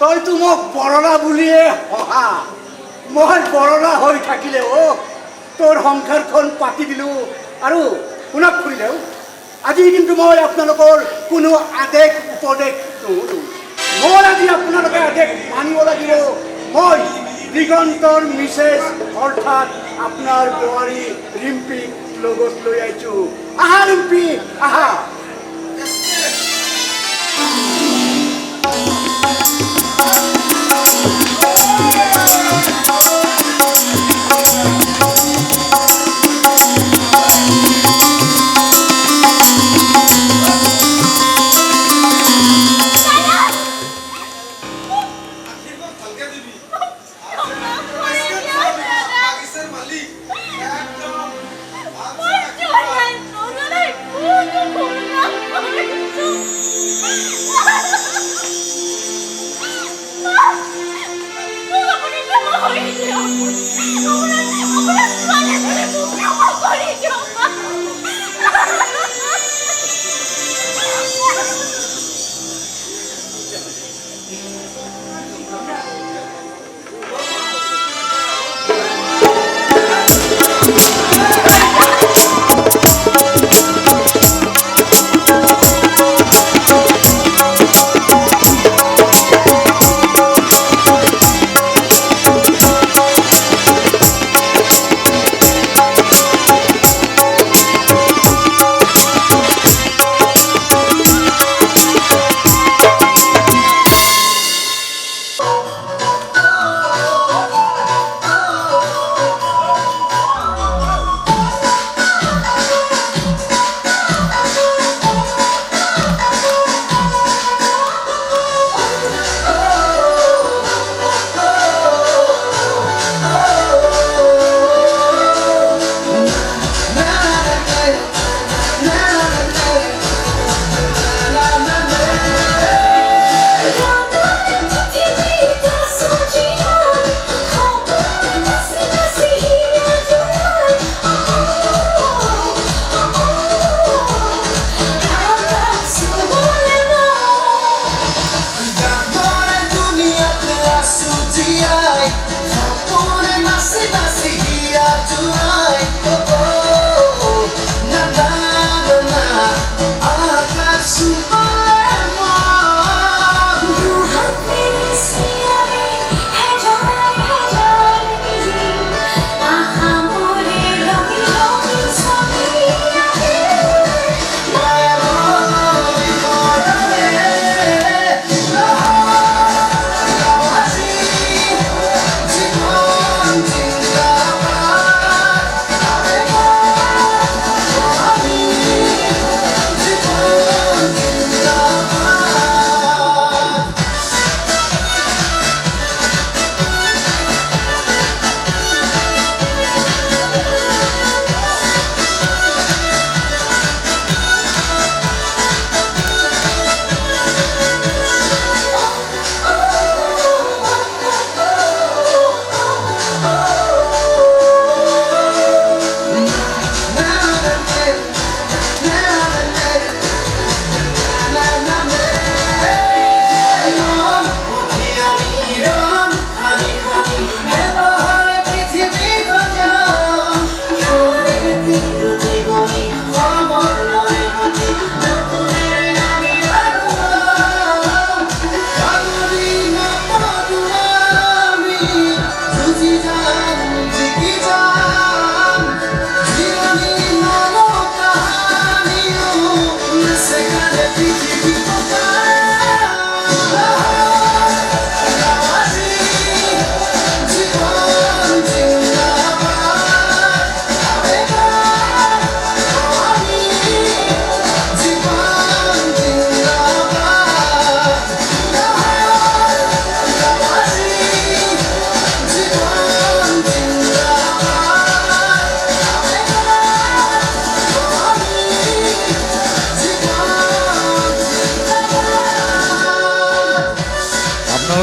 তই তো মোক বড়লা বুলিয়ে হহা মই বড়লা হৈ থাকিলেও তোৰ সংসাৰখন পাতি দিলোঁ আৰু শুনক খুলিলেও আজি কিন্তু মই আপোনালোকৰ কোনো আদেশ উপদেশ নুশুনো মোৰ আজি আপোনালোকে আদেশ মানিব লাগিব মই দিগন্তৰ মিছেছ অৰ্থাৎ আপোনাৰ বোৱাৰী ৰিম্পিক লগত লৈ আহিছোঁ আহা ৰিম্পি আহা মই যোৱা নাই নজনাই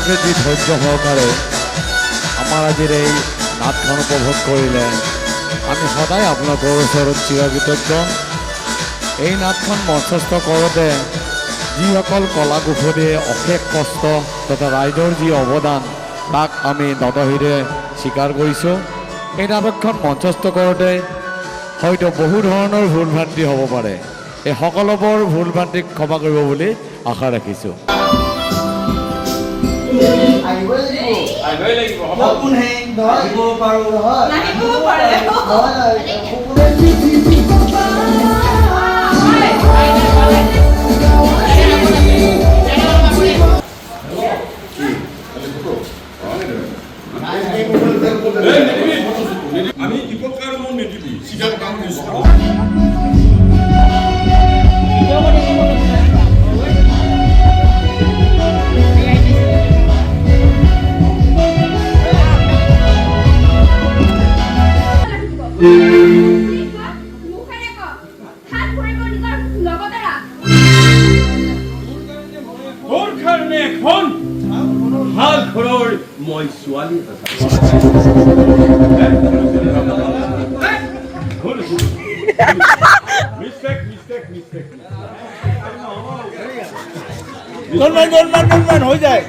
আপোনালোকে যি ধৈৰ্য সহকাৰে আমাৰ আজিৰ এই নাটখন উপভোগ কৰিলে আমি সদায় আপোনালোকৰ ওচৰত চিৰকৃতজ্ঞ। এই নাটখন মঞ্চস্থ কৰোঁতে যিসকল কলা কুশলীয়ে অশেষ কষ্ট তথা ৰাইজৰ যি অৱদান তাক আমি নতশিৰে স্বীকাৰ কৰিছোঁ। এই নাটকখন মঞ্চস্থ কৰোঁতে হয়তো বহু ধৰণৰ ভুল ভ্ৰান্তি হ'ব পাৰে, এই সকলোবোৰ ভুল ভ্ৰান্তিক ক্ষমা কৰিব বুলি আশা ৰাখিছোঁ। আমি দীপকাৰ মন নিদিবি চিধা কাম মুখেৰে ক হাত ভৰিব নিজৰ লগতে ৰাখ। তোৰ কাৰণে এখন ভাল ঘৰৰ মই ছোৱালী হৈ যায়।